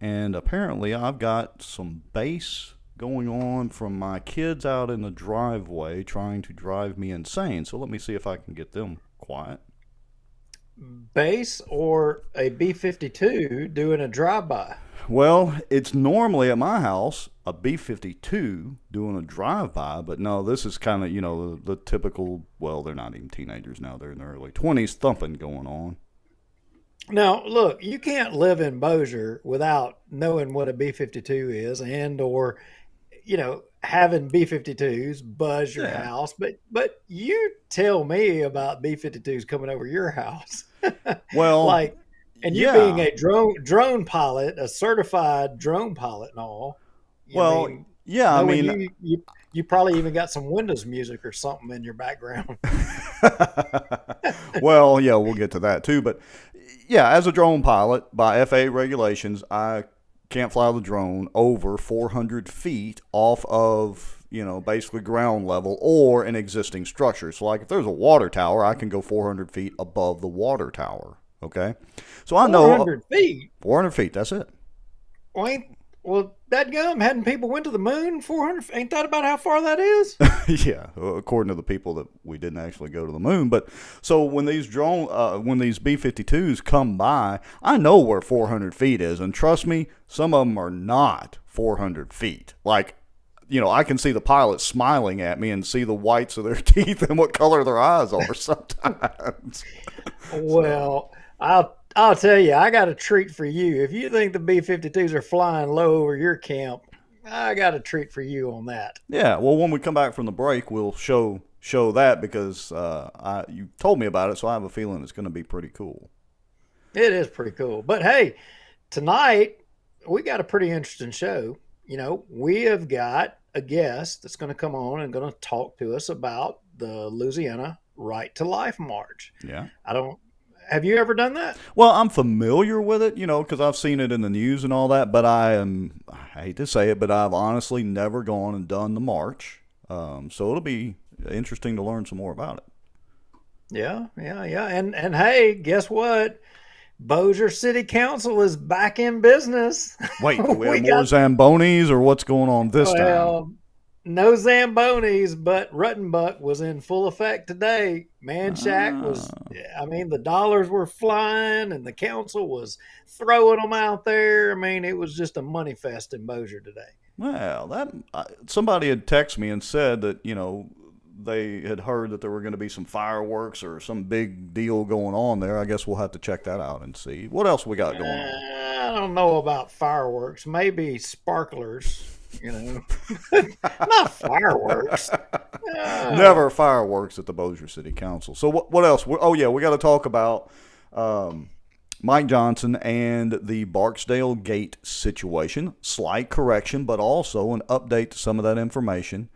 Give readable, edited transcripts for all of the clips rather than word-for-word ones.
and apparently I've got some bass going on from my kids out in the driveway trying to drive me insane. So let me see if I can get them quiet. Base or a B-52 doing a drive-by? Well, it's normally at my house a B-52 doing a drive-by, but no, this is kind of, the typical, well, they're not even teenagers now, they're in their early 20s thumping going on. Now, look, you can't live in Bossier without knowing what a B-52 is and or having B-52s buzz your Yeah. house, but you tell me about B-52s coming over your house. Well, Like, and you being yeah. a drone pilot, a certified drone pilot and all, I Well, mean, yeah, I knowing mean, you probably even got some Windows music or something in your background. well, yeah, we'll get to that too. But yeah, as a drone pilot, by FAA regulations, I can't fly the drone over 400 feet off of, basically ground level or an existing structure. So, like if there's a water tower, I can go 400 feet above the water tower. Okay. So I know 400 feet. 400 feet, that's it. Well, well, that gum hadn't people went to the moon 400? Ain't that about how far that is? Yeah, according to the people that we didn't actually go to the moon. But so when these B-52s come by, I know where 400 feet is, and trust me, some of them are not 400 feet. Like, I can see the pilot smiling at me and see the whites of their teeth and what color their eyes are sometimes. So, Well, I'll tell you, I got a treat for you. If you think the B-52s are flying low over your camp, I got a treat for you on that. yeah. Well, when we come back from the break, we'll show that because you told me about it, so I have a feeling it's going to be pretty cool. It is pretty cool. But hey, tonight we got a pretty interesting show. We have got a guest that's going to come on and going to talk to us about the Louisiana Right to Life March. Yeah. I don't Have you ever done that? Well, I'm familiar with it, because I've seen it in the news and all that. But I hate to say it, but I've honestly never gone and done the march. So it'll be interesting to learn some more about it. Yeah, yeah, yeah. And hey, guess what? Bossier City Council is back in business. Wait, do we have We more got Zambonis or what's going on this time? well, no Zambonis, but Ruttenbuck was in full effect today. Man Shack was, Ah, I mean, the dollars were flying and the council was throwing them out there. I mean, it was just a money fest in Bossier today. well, somebody had texted me and said that they had heard that there were going to be some fireworks or some big deal going on there. I guess we'll have to check that out and see what else we got going on. I don't know about fireworks, maybe sparklers, you know, not fireworks. Uh, Never fireworks at the Bossier City Council. So what else? Oh yeah, we got to talk about um, Mike Johnson and the Barksdale Gate situation. Slight correction, but also an update to some of that information.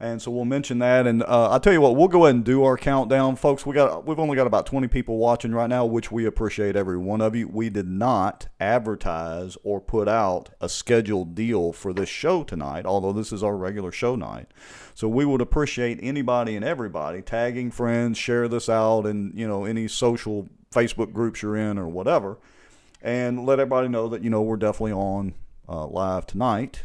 And so we'll mention that. And I'll tell you what, we'll go ahead and do our countdown, folks. We've only got about 20 people watching right now, which we appreciate every one of you. We did not advertise or put out a scheduled deal for this show tonight, although this is our regular show night. So we would appreciate anybody and everybody tagging friends, share this out in any social Facebook groups you're in or whatever, and let everybody know that we're definitely on live tonight.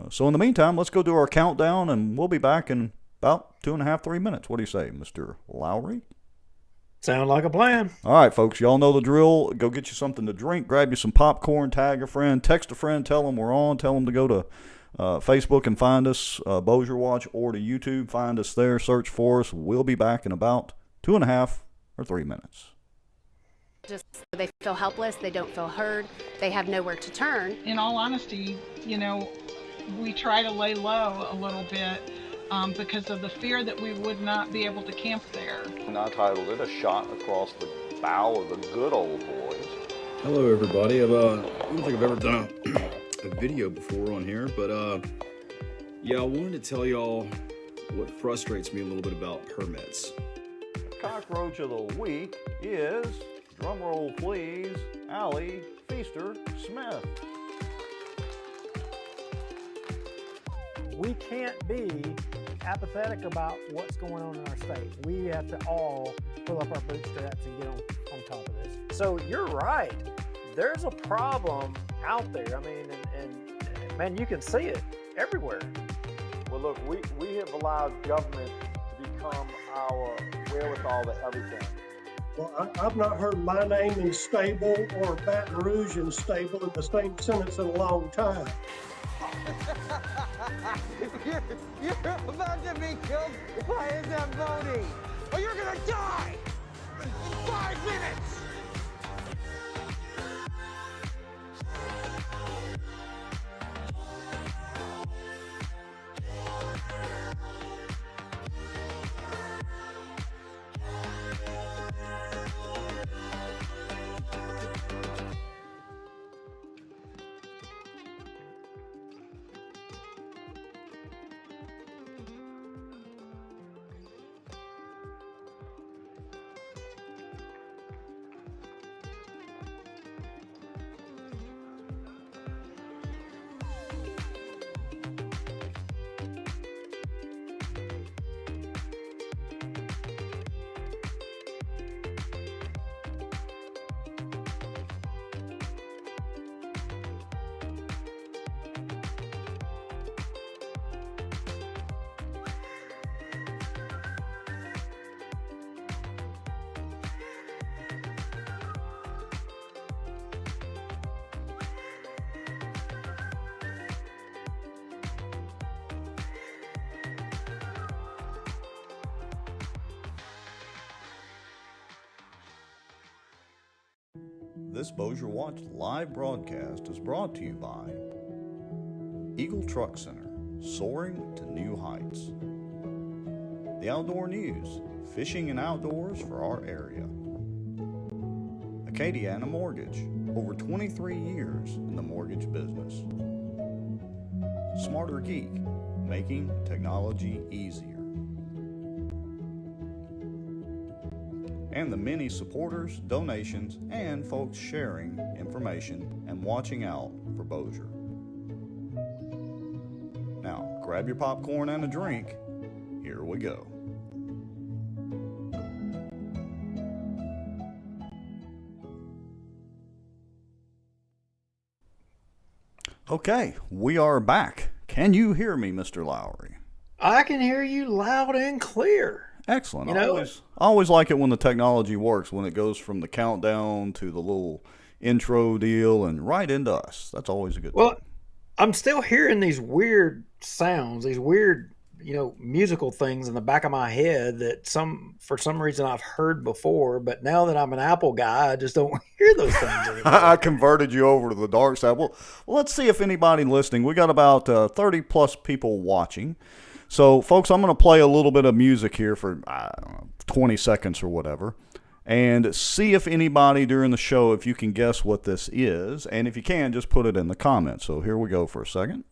So in the meantime, let's go do our countdown, and we'll be back in about 2.5, 3 minutes. What do you say, Mr. Lowry? Sound like a plan. All right, folks, y'all know the drill. Go get you something to drink, grab you some popcorn, tag a friend, text a friend, tell them we're on, tell them to go to Facebook and find us, Bossier Watch, or to YouTube. Find us there, search for us. We'll be back in about 2.5 or 3 minutes. Just they feel helpless, they don't feel heard, they have nowhere to turn. In all honesty, we try to lay low a little bit because of the fear that we would not be able to camp there. And I titled it A Shot Across the Bow of the Good Old Boys. Hello everybody. I don't think I've ever done a video before on here, but yeah, I wanted to tell y'all what frustrates me a little bit about permits. Cockroach of the week is, drumroll please, Allie Feaster Smith. We can't be apathetic about what's going on in our state. We have to all pull up our bootstraps and get on top of this. So you're right. There's a problem out there. I mean, and man, you can see it everywhere. Well, look, we have allowed government to become our wherewithal to everything. Well, I've not heard my name in stable or Baton Rouge in stable in the same sentence in a long time. You're about to be killed by a Zamboni, or you're gonna die in 5 minutes. This Bossier Watch live broadcast is brought to you by Eagle Truck Center, soaring to new heights. The Outdoor News, fishing and outdoors for our area. Acadiana Mortgage, over 23 years in the mortgage business. Smarter Geek, making technology easier. And the many supporters, donations, and folks sharing information and watching out for Bossier. Now, grab your popcorn and a drink. Here we go. Okay, we are back. Can you hear me, Mr. Lowry? I can hear you loud and clear. Excellent. You know, I always like it when the technology works, when it goes from the countdown to the little intro deal and right into us. That's always a good thing. I'm still hearing these weird sounds, these weird, musical things in the back of my head that for some reason I've heard before, but now that I'm an Apple guy, I just don't hear those things anymore. I converted you over to the dark side. Well, let's see if anybody listening. We got about 30 plus people watching. So, folks, I'm going to play a little bit of music here for 20 seconds or whatever, and see if anybody during the show, if you can guess what this is, and if you can, just put it in the comments. So here we go for a second.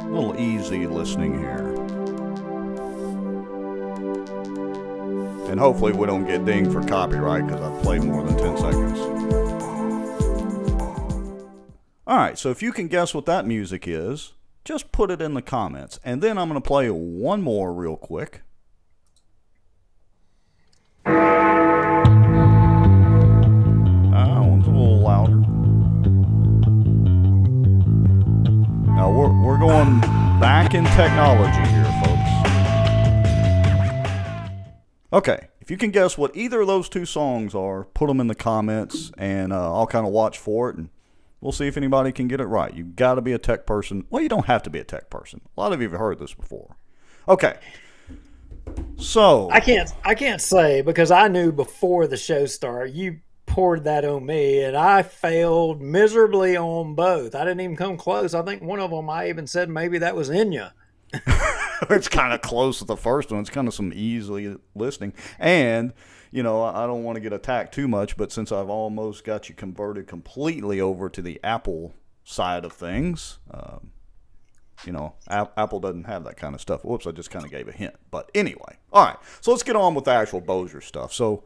A little easy listening here. And hopefully we don't get dinged for copyright because I've played more than 10 seconds. All right, so if you can guess what that music is, just put it in the comments. And then I'm going to play one more real quick. One's a little louder. Now we're going back in technology here, folks. Okay, if you can guess what either of those two songs are, put them in the comments, and I'll kind of watch for it, and we'll see if anybody can get it right. You've got to be a tech person. Well, you don't have to be a tech person. A lot of you have heard this before. Okay, so I can't say because I knew before the show started. You poured that on me, and I failed miserably on both. I didn't even come close. I think one of them I even said maybe that was Enya. It's kind of close to the first one. It's kind of some easily listening. And, I don't want to get attacked too much, but since I've almost got you converted completely over to the Apple side of things, Apple doesn't have that kind of stuff. Whoops, I just kind of gave a hint. But anyway, all right. So let's get on with the actual Bossier stuff. So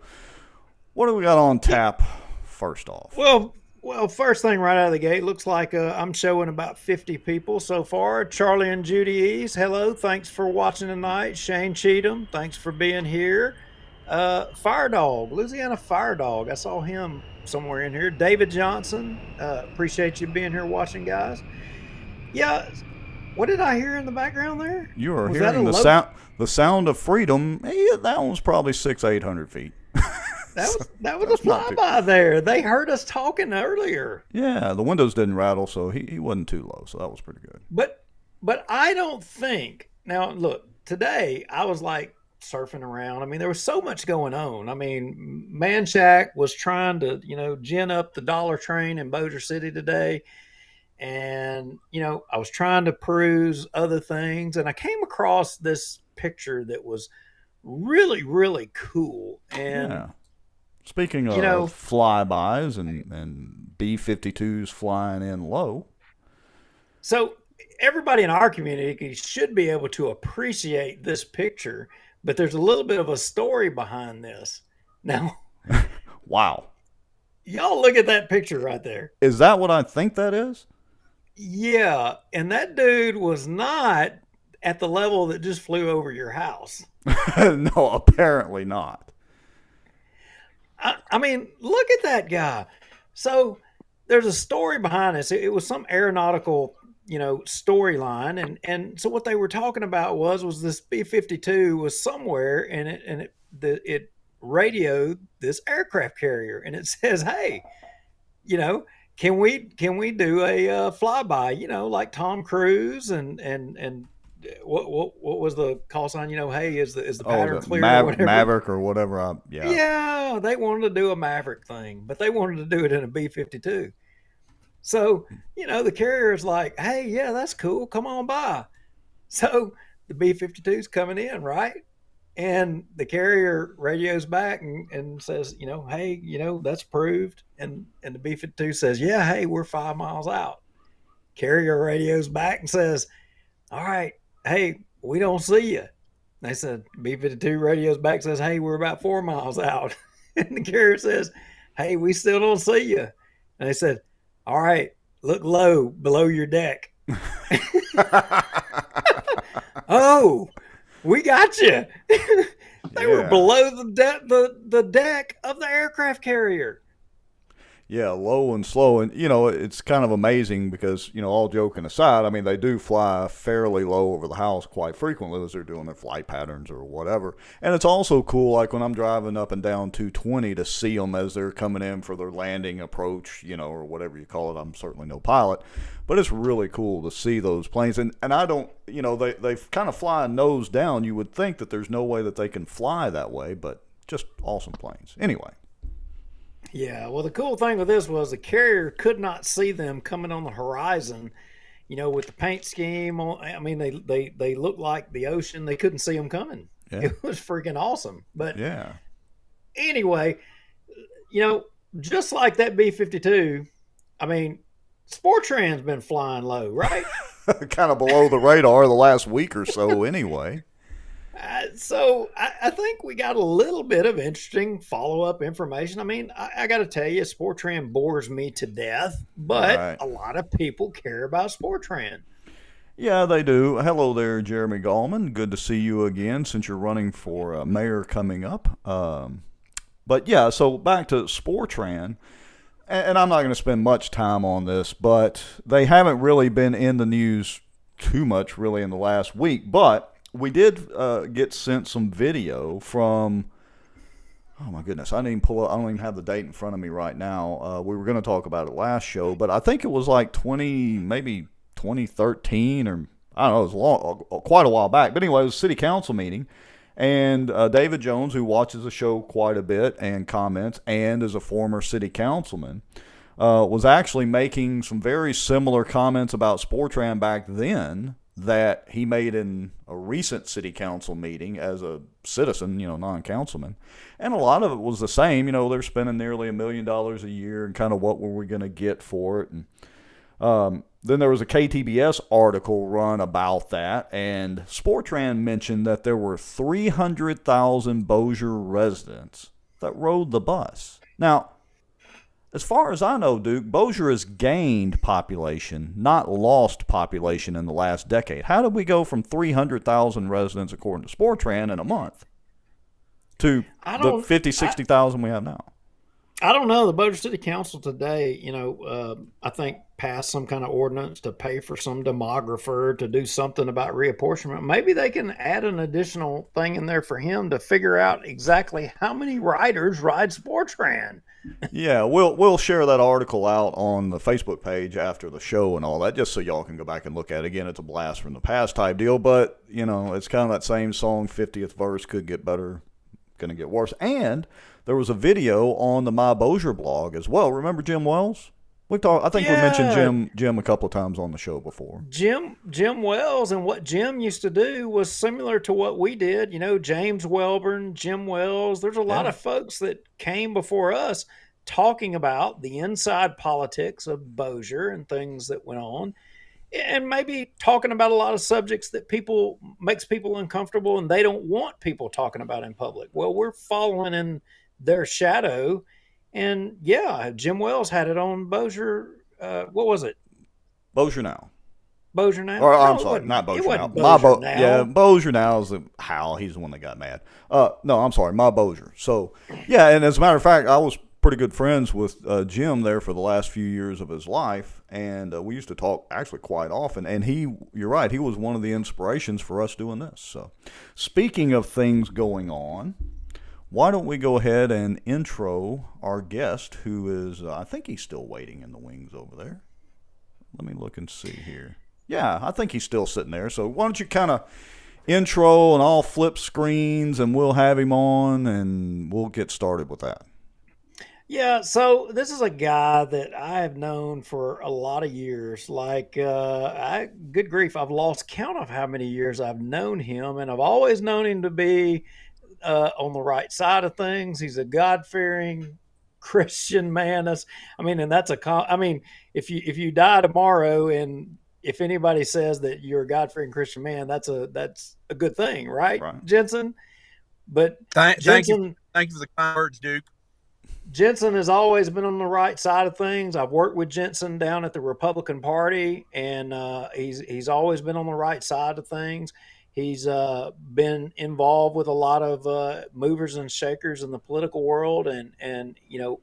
what do we got on tap first off? Well, Well, first thing right out of the gate, looks like I'm showing about 50 people so far. Charlie and Judy East, hello. Thanks for watching tonight. Shane Cheatham, thanks for being here. Fire Dog, Louisiana Fire Dog. I saw him somewhere in here. David Johnson, appreciate you being here watching, guys. Yeah, what did I hear in the background there? You are Was that hearing a the sound of freedom. That one's probably 800 feet. That was a flyby there. They heard us talking earlier. Yeah, the windows didn't rattle, so he wasn't too low, so that was pretty good. But I don't think, now look, today I was like surfing around. I mean, there was so much going on. I mean, Manchac was trying to, gin up the dollar train in Bossier City today. And, I was trying to peruse other things, and I came across this picture that was really, really cool. And yeah. Speaking of flybys and B-52s flying in low. So everybody in our community should be able to appreciate this picture, but there's a little bit of a story behind this. Now, wow. Y'all look at that picture right there. Is that what I think that is? Yeah, and that dude was not at the level that just flew over your house. No, apparently not. I mean, look at that guy. So there's a story behind this. It was some aeronautical, storyline, and so what they were talking about was this B-52 was somewhere, and it radioed this aircraft carrier, and it says, "Hey, can we do a flyby? Like Tom Cruise and." What was the call sign? Hey, is the pattern clear? Or whatever? Maverick or whatever. Yeah, they wanted to do a Maverick thing, but they wanted to do it in a B-52. So the carrier is like, "Hey, yeah, that's cool. Come on by." So the B-52's coming in, right? And the carrier radios back and says, "Hey, that's approved." And the B-52 says, "Yeah, hey, we're 5 miles out." Carrier radios back and says, "All right. Hey, we don't see you." They said, B-52 radios back, says, "Hey, we're about 4 miles out." And the carrier says, "Hey, we still don't see you." And they said, "All right, look low below your deck." Oh, we got you. They were below the deck of the aircraft carrier. Yeah, low and slow. And, it's kind of amazing because, all joking aside, I mean, they do fly fairly low over the house quite frequently as they're doing their flight patterns or whatever. And it's also cool, like when I'm driving up and down 220 to see them as they're coming in for their landing approach, or whatever you call it. I'm certainly no pilot. But it's really cool to see those planes. And I don't, they kind of fly nose down. You would think that there's no way that they can fly that way, but just awesome planes. Anyway. Yeah, well, the cool thing with this was the carrier could not see them coming on the horizon, with the paint scheme. I mean, they looked like the ocean. They couldn't see them coming. Yeah. It was freaking awesome. But yeah. Anyway, just like that B-52, I mean, Sportran's been flying low, right? Kind of below the radar the last week or so anyway. So I think we got a little bit of interesting follow-up information. I mean, I got to tell you, Sportran bores me to death, but a lot of people care about Sportran. Yeah, they do. Hello there, Jeremy Gallman. Good to see you again since you're running for mayor coming up. But yeah, so back to Sportran. And I'm not going to spend much time on this, but they haven't really been in the news too much really in the last week. But we did get sent some video from, oh my goodness, I don't even have the date in front of me right now. We were going to talk about it last show, but I think it was like maybe 2013 or I don't know, it was quite a while back. But anyway, it was a city council meeting. And David Jones, who watches the show quite a bit and comments and is a former city councilman, was actually making some very similar comments about Sportran back then that he made in a recent city council meeting as a citizen, non-councilman. And a lot of it was the same. They're spending nearly $1 million a year and kind of what were we going to get for it. And then there was a KTBS article run about that, and Sportran mentioned that there were 300,000 Bossier residents that rode the bus. Now, as far as I know, Duke, Bossier has gained population, not lost population in the last decade. How did we go from 300,000 residents, according to Sportran, in a month to the 50, 60,000 we have now? I don't know. The Bossier City Council today, I think passed some kind of ordinance to pay for some demographer to do something about reapportionment. Maybe they can add an additional thing in there for him to figure out exactly how many riders ride Sportran. Yeah, we'll share that article out on the Facebook page after the show and all that, just so y'all can go back and look at it. Again, it's a blast from the past type deal, but, it's kind of that same song, 50th verse, could get better, going to get worse. And there was a video on the My Bossier blog as well. Remember Jim Wells? I think we mentioned Jim a couple of times on the show before. Jim Wells, and what Jim used to do was similar to what we did. James Welburn, Jim Wells. There's a lot of folks that came before us talking about the inside politics of Bossier and things that went on, and maybe talking about a lot of subjects that makes people uncomfortable and they don't want people talking about in public. Well, we're following in their shadow. And Jim Wells had it on Bossier. What was it? Bossier Now. Bossier Now? Or I'm sorry, not Bossier Now. Bossier Now is Hal. He's the one that got mad. No, I'm sorry, My Bossier. So, and as a matter of fact, I was pretty good friends with Jim there for the last few years of his life, and we used to talk actually quite often. And you're right, he was one of the inspirations for us doing this. So, speaking of things going on, why don't we go ahead and intro our guest, who is, I think he's still waiting in the wings over there. Let me look and see here. Yeah, I think he's still sitting there. So why don't you kind of intro, and I'll flip screens and we'll have him on and we'll get started with that. Yeah, so this is a guy that I have known for a lot of years. Good grief, I've lost count of how many years I've known him, and I've always known him to be on the right side of things. He's a God-fearing Christian man. If you die tomorrow, and if anybody says that you're a God-fearing Christian man, that's a good thing, right. Jensen? But thank you for the kind words, Duke. Jensen has always been on the right side of things. I've worked with Jensen down at the Republican Party, and he's always been on the right side of things. He's been involved with a lot of movers and shakers in the political world, and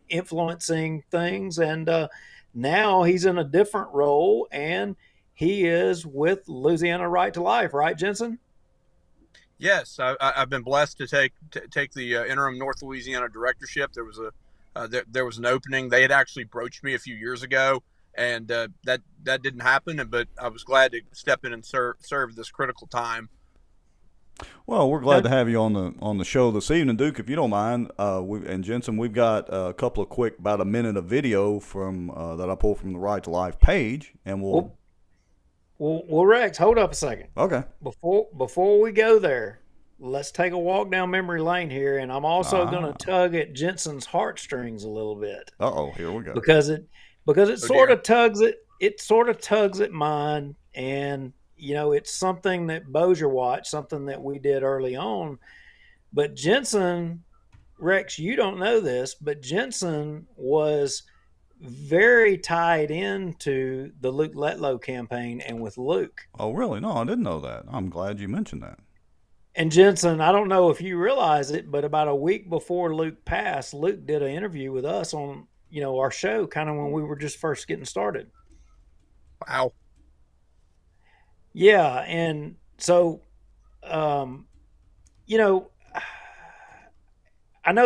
influencing things. And now he's in a different role, and he is with Louisiana Right to Life, right, Jensen? Yes, I've been blessed to take the interim North Louisiana directorship. There was an opening. They had actually broached me a few years ago, and that didn't happen. But I was glad to step in and serve this critical time. Well, we're glad to have you on the show this evening, Duke. If you don't mind, and Jensen, we've got a couple of quick, about a minute of video from that I pulled from the Right to Life page, and we'll. Well, Rex, hold up a second. Okay. Before we go there, let's take a walk down memory lane here, and I'm also going to tug at Jensen's heartstrings a little bit. Here we go. Because it sort of tugs at mine, and it's something that Bossier watched, something that we did early on. But Jensen, Rex, you don't know this, but Jensen was very tied into the Luke Letlow campaign and with Luke. Oh, really? No, I didn't know that. I'm glad you mentioned that. And Jensen, I don't know if you realize it, but about a week before Luke passed, Luke did an interview with us on, our show, kind of when we were just first getting started. Wow. Yeah, and so, I know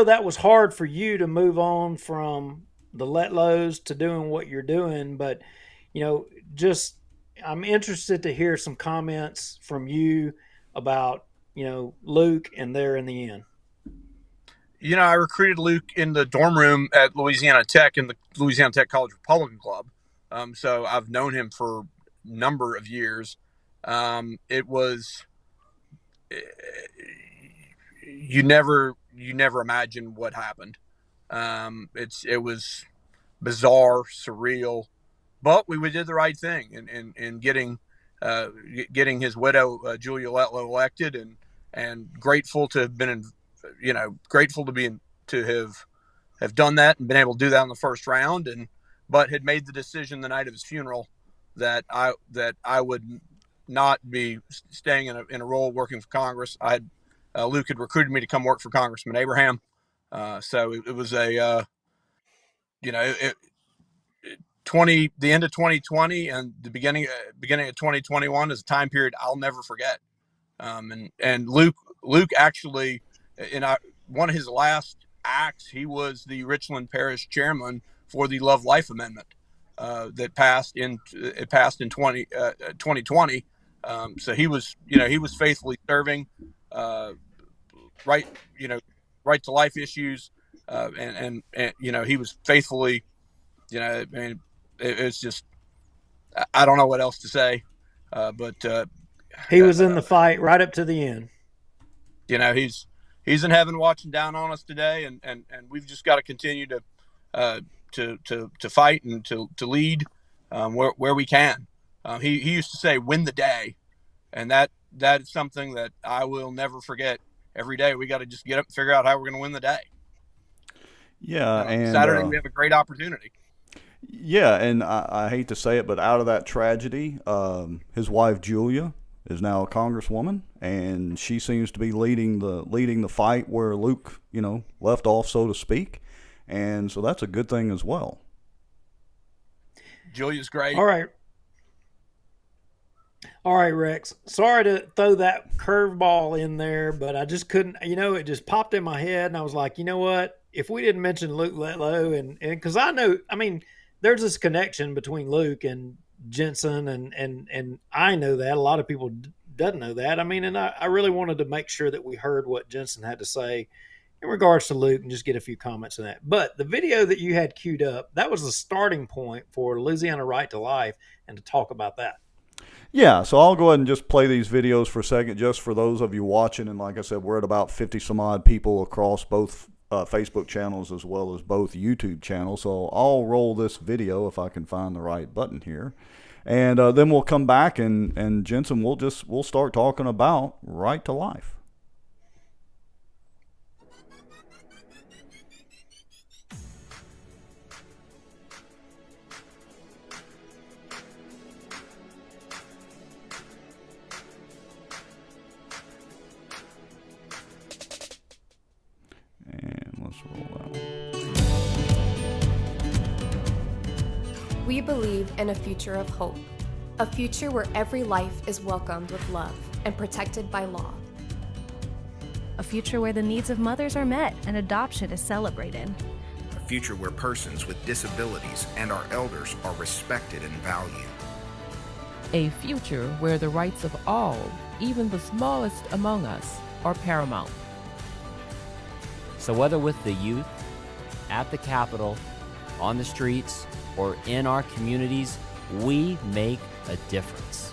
that was hard for you to move on from the Letlows to doing what you're doing, but, I'm interested to hear some comments from you about, Luke and there in the end. I recruited Luke in the dorm room at Louisiana Tech in the Louisiana Tech College Republican Club. So I've known him for a number of years. It was, you never imagine what happened. It was bizarre, surreal, but we did the right thing in getting his widow, Julia Letlow, elected, and grateful to have been to have have done that and been able to do that in the first round, but had made the decision the night of his funeral that I would not be staying in a role working for Congress. Luke had recruited me to come work for Congressman Abraham, so it was a you know it, 20 the end of 2020 and the beginning of 2021 is a time period I'll never forget. And Luke actually, one of his last acts, he was the Richland Parish chairman for the Love Life Amendment that passed in 2020. So he was faithfully serving right to life issues, and he was faithfully, I mean, it's just, I don't know what else to say, but he was in the fight right up to the end. He's in heaven watching down on us today, and we've just got to continue to fight and to lead where we can. He used to say, "Win the day," and that is something that I will never forget. Every day we got to just get up and figure out how we're going to win the day. Yeah, and Saturday we have a great opportunity. Yeah, and I hate to say it, but out of that tragedy, his wife Julia is now a congresswoman, and she seems to be leading the fight where Luke, left off, so to speak, and so that's a good thing as well. Julia's great. All right, Rex. Sorry to throw that curveball in there, but I just couldn't. It just popped in my head, and I was like, you know what? If we didn't mention Luke Letlow, and because I know, there's this connection between Luke and Jensen, and I know that a lot of people doesn't know that. And I really wanted to make sure that we heard what Jensen had to say in regards to Luke and just get a few comments on that. But the video that you had queued up, that was the starting point for Louisiana Right to Life, and to talk about that. Yeah, so I'll go ahead and just play these videos for a second, just for those of you watching. And like I said, we're at about 50 some odd people across both Facebook channels as well as both YouTube channels. So I'll roll this video if I can find the right button here. And then we'll come back, and Jensen, we'll start talking about Right to Life. And let's roll out. We believe in a future of hope, a future where every life is welcomed with love and protected by law. A future where the needs of mothers are met and adoption is celebrated. A future where persons with disabilities and our elders are respected and valued. A future where the rights of all, even the smallest among us, are paramount. So whether with the youth, at the Capitol, on the streets, or in our communities, we make a difference.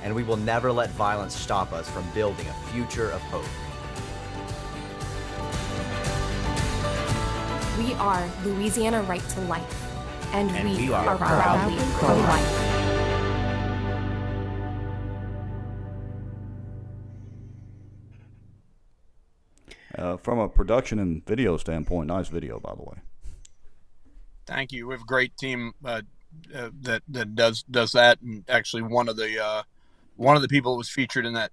And we will never let violence stop us from building a future of hope. We are Louisiana Right to Life, and we are proudly pro-life. From a production and video standpoint, nice video, by the way. Thank you. We have a great team that does that, and actually one of the people that was featured in that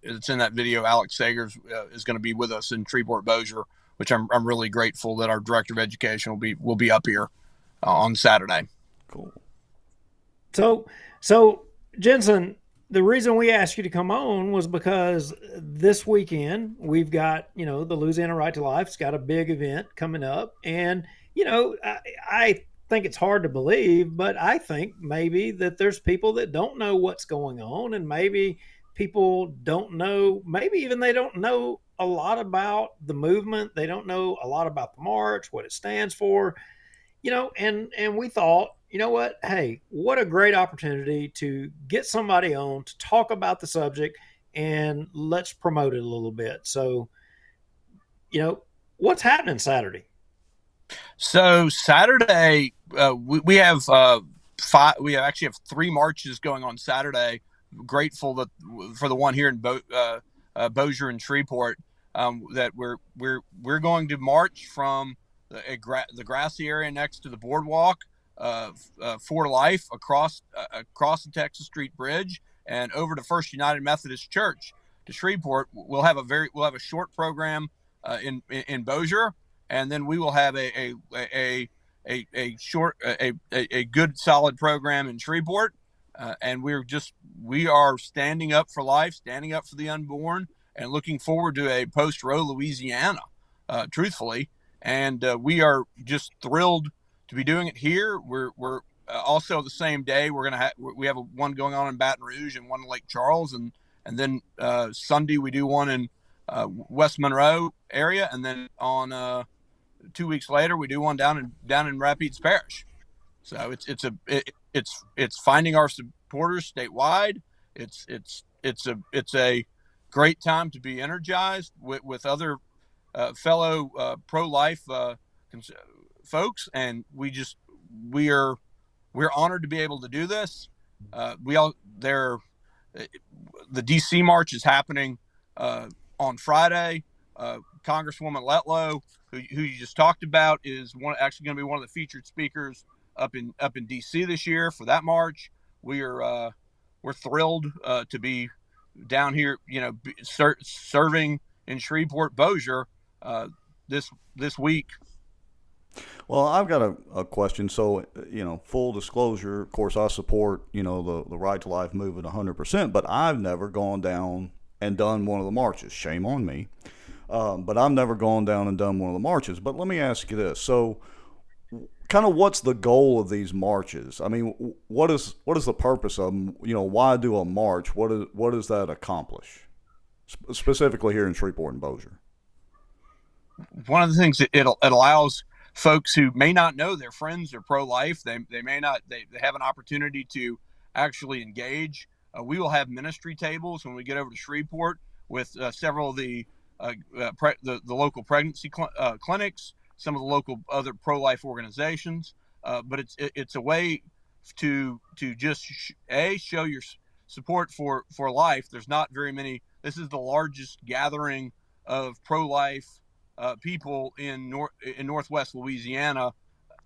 video, Alex Sagers, is going to be with us in Shreveport Bossier, which I'm really grateful that our director of education will be up here on Saturday. Cool. So Jensen, the reason we asked you to come on was because this weekend we've got, the Louisiana Right to Life's got a big event coming up. And, I think it's hard to believe, but I think maybe that there's people that don't know what's going on, and maybe people don't know, maybe even they don't know a lot about the movement. They don't know a lot about the march, what it stands for, and we thought, you know what? Hey, what a great opportunity to get somebody on to talk about the subject, and let's promote it a little bit. So, what's happening Saturday? So Saturday, we have we actually have 3 marches going on Saturday. Grateful for the one here in Bossier and Shreveport, that we're going to march from the grassy area next to the boardwalk for life across the Texas Street Bridge and over to First United Methodist Church to Shreveport. We'll have a short program in Bossier, and then we will have a good solid program in Shreveport. And we are standing up for life, standing up for the unborn, and looking forward to a post-Roe Louisiana, truthfully. And we are just thrilled to be doing it here. We're also the same day we have one going on in Baton Rouge and one in Lake Charles, and then Sunday we do one in West Monroe area, and then on 2 weeks later we do one down in Rapides Parish. So it's finding our supporters statewide. It's a great time to be energized with other fellow pro-life folks, and we're honored to be able to do this. The DC March is happening on Friday. Congresswoman Letlow, who you just talked about, is actually going to be one of the featured speakers up in DC this year for that march. We're thrilled to be down here, serving in Shreveport, Bossier this week. Well, I've got a question. So, full disclosure, of course, I support, the Right to Life movement 100%, but I've never gone down and done one of the marches. Shame on me. But I've never gone down and done one of the marches. But let me ask you this. So, kind of what's the goal of these marches? I mean, what is the purpose of them? Why do a march? What does that accomplish? Specifically here in Shreveport and Bossier. One of the things it allows folks who may not know their friends are pro-life, they have an opportunity to actually engage. We will have ministry tables when we get over to Shreveport with several of the local pregnancy clinics, some of the local other pro-life organizations. But it's a way to just show your support for life. There's not very many. This is the largest gathering of pro-life people in Northwest Louisiana,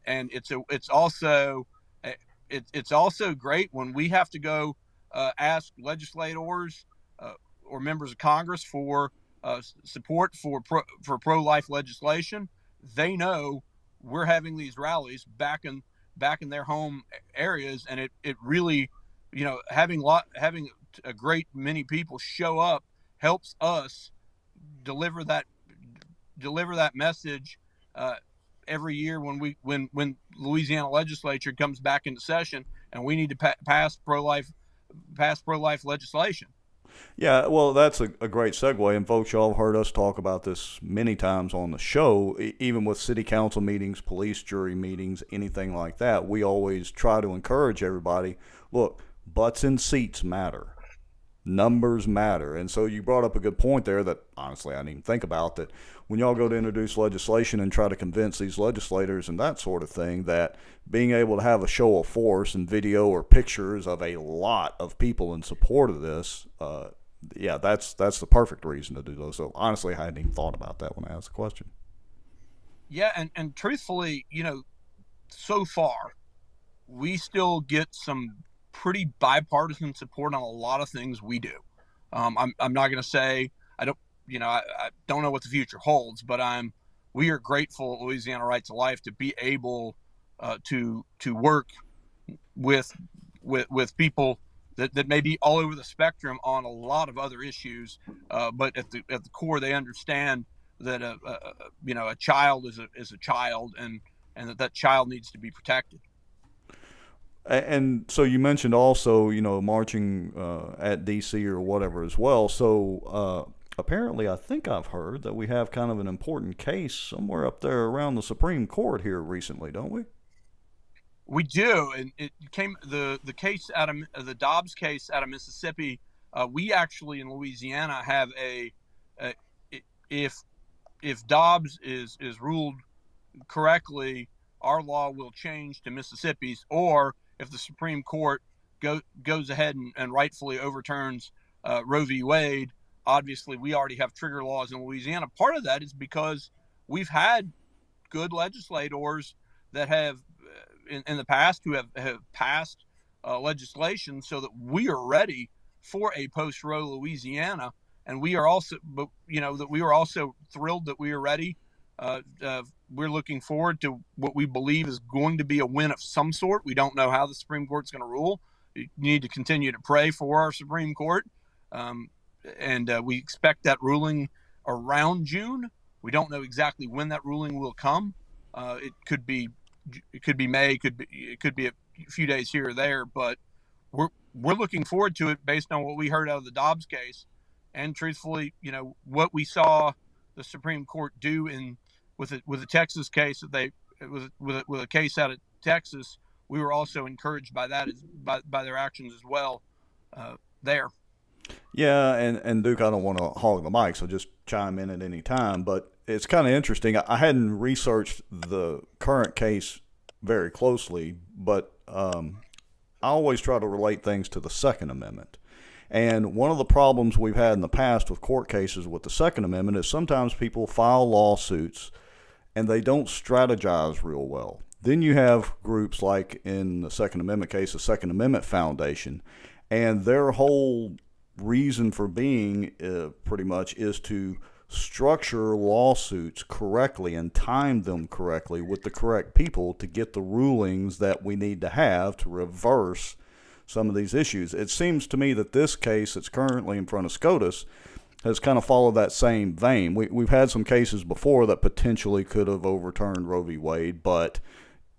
and it's also great when we have to go ask legislators or members of Congress for support for pro-life legislation. They know we're having these rallies back in their home areas, and it really, having a great many people show up helps us deliver that message every year when Louisiana legislature comes back into session and we need to pass pro-life legislation. Yeah, well, that's a great segue, and folks, y'all have heard us talk about this many times on the show. Even with city council meetings, police jury meetings, anything like that, we always try to encourage everybody, look, butts in seats matter. Numbers matter. And so you brought up a good point there that honestly I didn't even think about, that when y'all go to introduce legislation and try to convince these legislators and that sort of thing, that being able to have a show of force and video or pictures of a lot of people in support of this, that's the perfect reason to do those. So honestly, I hadn't even thought about that when I asked the question. Yeah, and truthfully, so far we still get some pretty bipartisan support on a lot of things we do. I'm not going to say I don't know what the future holds, but we are grateful at Louisiana Right to Life to be able to work with people that may be all over the spectrum on a lot of other issues, but at the core they understand that a child is a child, and that child needs to be protected. And so you mentioned also, marching at D.C. or whatever as well. So apparently I think I've heard that we have kind of an important case somewhere up there around the Supreme Court here recently, don't we? We do, and it came the case out of the Dobbs case out of Mississippi. We actually in Louisiana have if Dobbs is ruled correctly, our law will change to Mississippi's, or if the Supreme Court goes ahead and rightfully overturns Roe v. Wade, obviously we already have trigger laws in Louisiana. Part of that is because we've had good legislators that have in the past who have passed legislation so that we are ready for a post-Roe Louisiana, and we are also, but that we are also thrilled that we are ready. We're looking forward to what we believe is going to be a win of some sort. We don't know how the Supreme Court's going to rule. You need to continue to pray for our Supreme Court, and we expect that ruling around June. We don't know exactly when that ruling will come. It could be May, it could be a few days here or there, but we're looking forward to it based on what we heard out of the Dobbs case, and truthfully, what we saw the Supreme Court do with a Texas case that they with a case out of Texas. We were also encouraged by that by their actions as well there. Yeah, and Duke, I don't want to hog the mic, so just chime in at any time. But it's kind of interesting. I hadn't researched the current case very closely, but I always try to relate things to the Second Amendment. And one of the problems we've had in the past with court cases with the Second Amendment is sometimes people file lawsuits and they don't strategize real well. Then you have groups like in the Second Amendment case, the Second Amendment Foundation, and their whole reason for being pretty much is to structure lawsuits correctly and time them correctly with the correct people to get the rulings that we need to have to reverse some of these issues. It seems to me that this case that's currently in front of SCOTUS has kind of followed that same vein. We've had some cases before that potentially could have overturned Roe v. Wade, but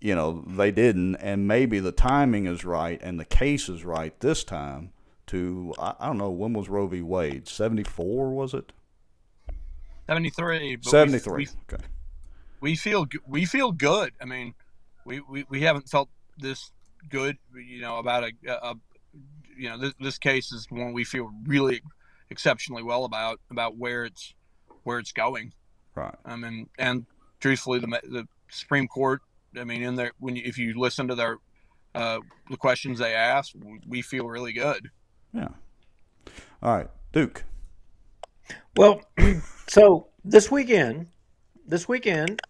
they didn't, and maybe the timing is right and the case is right this time to, I don't know, when was Roe v. Wade? 74, was it? 73. 73. Okay. We feel good. I mean, we haven't felt this good, about this case is one we feel really exceptionally well about where it's going. Right. And truthfully, the Supreme Court, in there, if you listen to their the questions they ask, we feel really good. Yeah. All right, Duke. Well, so this weekend,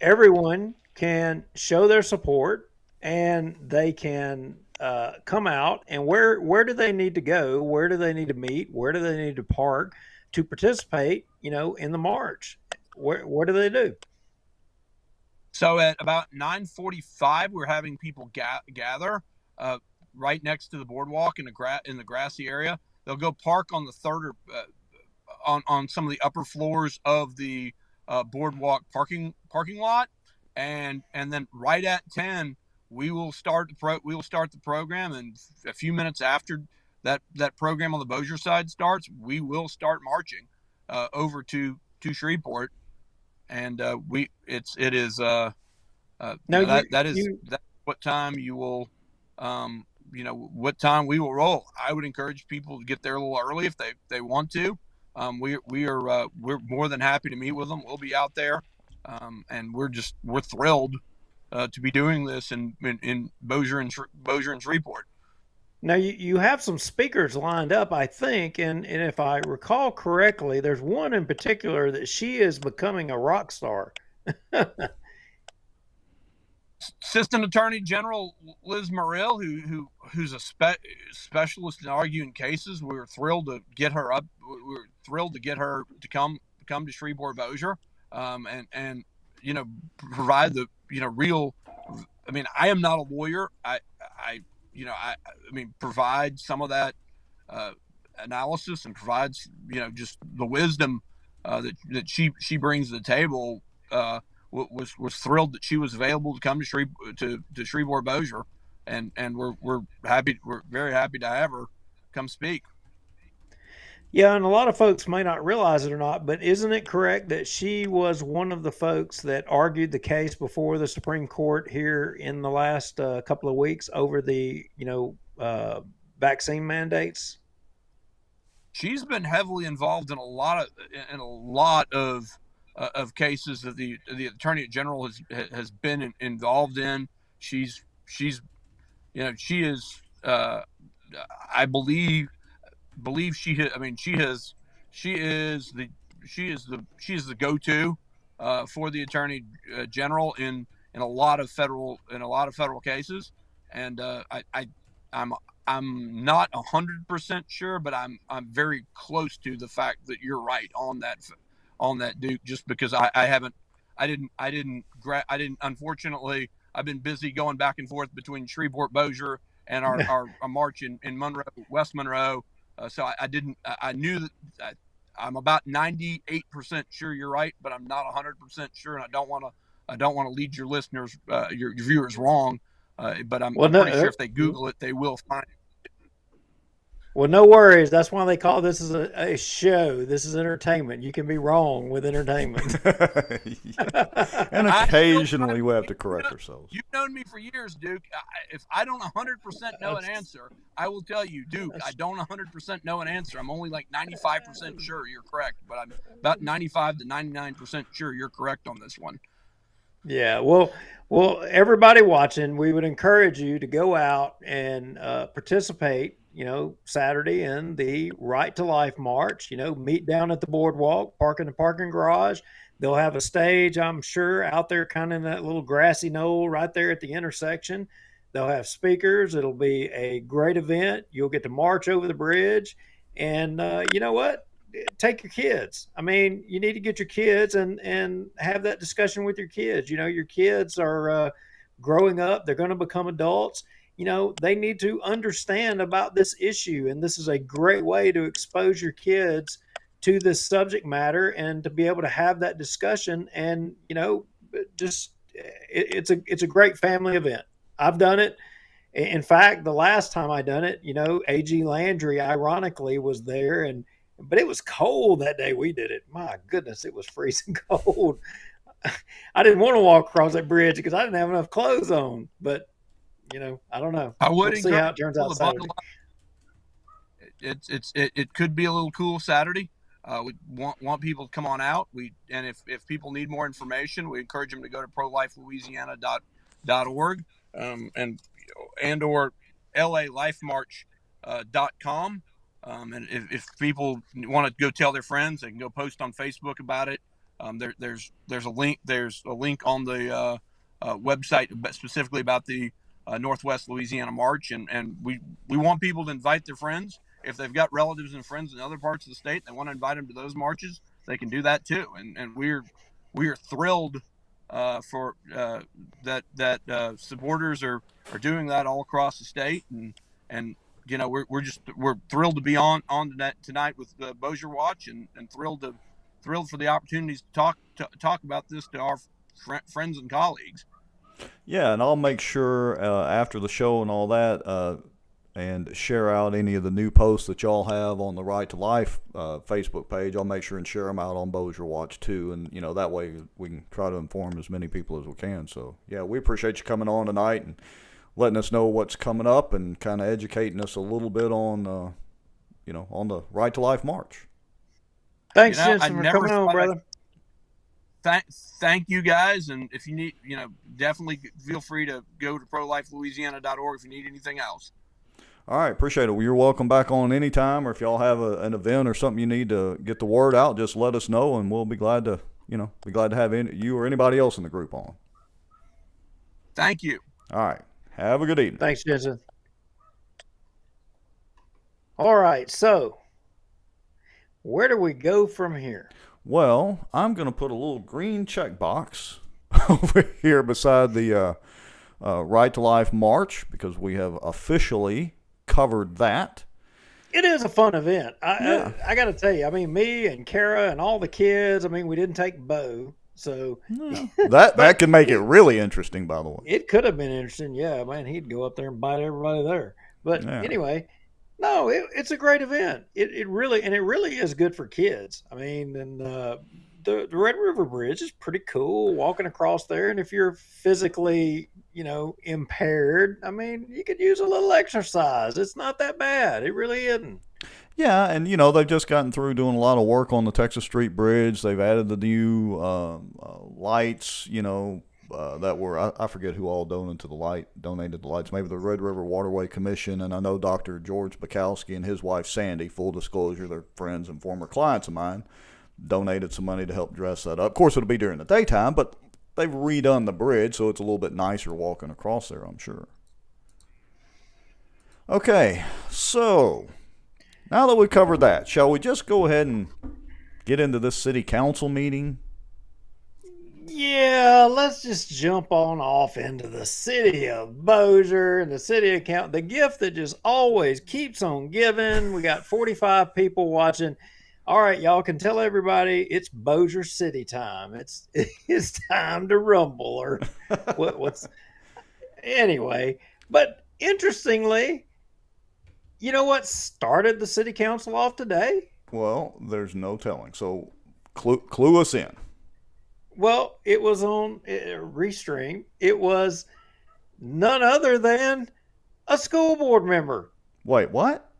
everyone can show their support, and they can come out. And where do they need to go? Where do they need to meet? Where do they need to park to participate? In the march. What do they do? So at about 9:45, we're having people gather right next to the boardwalk in the grassy area. They'll go park on the third or on some of the upper floors of the boardwalk parking lot, and then right at 10 we will start the program, and a few minutes after that program on the Bossier side starts, we will start marching over to Shreveport, and that's what time you will what time we will roll. I would encourage people to get there a little early if they want to. We're more than happy to meet with them. We'll be out there, and we're thrilled to be doing this in Bossier and Shreveport. Now you have some speakers lined up, I think, and if I recall correctly, there's one in particular that she is becoming a rock star. Assistant Attorney General Liz Murrill, who's a specialist in arguing cases. We were thrilled to get her up. We were thrilled to get her to come to Shreveport Bossier, and provide the real. I am not a lawyer. I provide some of that analysis and provides just the wisdom that she brings to the table. Was thrilled that she was available to come to Shreveport Bossier, and we're very happy to have her come speak. Yeah, and a lot of folks may not realize it or not, but isn't it correct that she was one of the folks that argued the case before the Supreme Court here in the last couple of weeks over the vaccine mandates? She's been heavily involved in a lot of cases that the Attorney General has been involved in. She is I believe she is the go-to for the Attorney General in a lot of federal cases, and I'm not 100% sure, but I'm very close to the fact that you're right on that, Duke. Just because I didn't unfortunately, I've been busy going back and forth between Shreveport Bossier and our march in Monroe, West Monroe. So I knew that I'm about 98% sure you're right, but I'm not 100% sure, and I don't want to lead your listeners, your viewers wrong. But I'm pretty sure if they Google it, they will find it. Well, no worries. That's why they call this a show. This is entertainment. You can be wrong with entertainment. And occasionally we have to correct ourselves. You've known me for years, Duke. If I don't 100% know an answer, I will tell you, Duke, I don't 100% know an answer. I'm only like 95% sure you're correct, but I'm about 95 to 99% sure you're correct on this one. Yeah, well, everybody watching, we would encourage you to go out and participate, Saturday in the Right to Life March. Meet down at the boardwalk, park in the parking garage. They'll have a stage, I'm sure, out there kind of in that little grassy knoll right there at the intersection. They'll have speakers. It'll be a great event. You'll get to march over the bridge. And you know what? Take your kids. I mean, you need to get your kids and have that discussion with your kids. Your kids are growing up. They're going to become adults. They need to understand about this issue. And this is a great way to expose your kids to this subject matter and to be able to have that discussion. And, it's a great family event. I've done it. In fact, the last time I done it, A.G. Landry, ironically, was there, but it was cold that day we did it. My goodness, it was freezing cold. I didn't want to walk across that bridge because I didn't have enough clothes on. But, I don't know. I would we'll see how it turns out Saturday. It could be a little cool Saturday. We want people to come on out. And if people need more information, we encourage them to go to prolifelouisiana.org and or LALifeMarch.com. And if people want to go tell their friends, they can go post on Facebook about it. There's a link on the website specifically about the Northwest Louisiana March, and we want people to invite their friends. If they've got relatives and friends in other parts of the state, they want to invite them to those marches, they can do that too. And we are thrilled for that supporters are doing that all across the state, and we're thrilled to be on tonight with the Bossier Watch, and thrilled for the opportunities to talk about this to our friends and colleagues. Yeah, and I'll make sure after the show and all that, and share out any of the new posts that y'all have on the Right to Life Facebook page. I'll make sure and share them out on Bossier Watch too, and that way we can try to inform as many people as we can. So yeah, we appreciate you coming on tonight and letting us know what's coming up and kind of educating us a little bit on on the Right to Life March. Thanks, Jensen, for coming on, brother. Thank you guys, and if you need, definitely feel free to go to prolifelouisiana.org if you need anything else. All right, appreciate it. Well, you're welcome back on anytime, or if y'all have an event or something you need to get the word out, just let us know, and we'll be glad to have you or anybody else in the group on. Thank you. All right, have a good evening. Thanks, Jensen. All right, so where do we go from here? Well, I'm going to put a little green check box over here beside the Right to Life March, because we have officially covered that. It is a fun event. I got to tell you, me and Kara and all the kids, we didn't take Bo, so that could make it really interesting, by the way. It could have been interesting. Yeah, man, he'd go up there and bite everybody there. But anyway, no, it's a great event. It really is good for kids. And the Red River Bridge is pretty cool, walking across there. And if you're physically, impaired, you could use a little exercise. It's not that bad. It really isn't. Yeah, and they've just gotten through doing a lot of work on the Texas Street Bridge. They've added the new lights, that were, I forget who all donated the lights. Maybe the Red River Waterway Commission, and I know Dr. George Bukowski and his wife Sandy, full disclosure, they're friends and former clients of mine. donated some money to help dress that up. Of course, it'll be during the daytime, but they've redone the bridge, so it's a little bit nicer walking across there, I'm sure. Okay, so now that we've covered that, shall we just go ahead and get into this city council meeting? Yeah, let's just jump on off into the city of Bossier and the city of the gift that just always keeps on giving. We got 45 people watching. All right, y'all can tell everybody it's Bossier City time. It's time to rumble, or what's anyway. But interestingly, you know what started the city council off today? Well, there's no telling. So clue us in. Well, it was on Restream. It was none other than a school board member. Wait, what?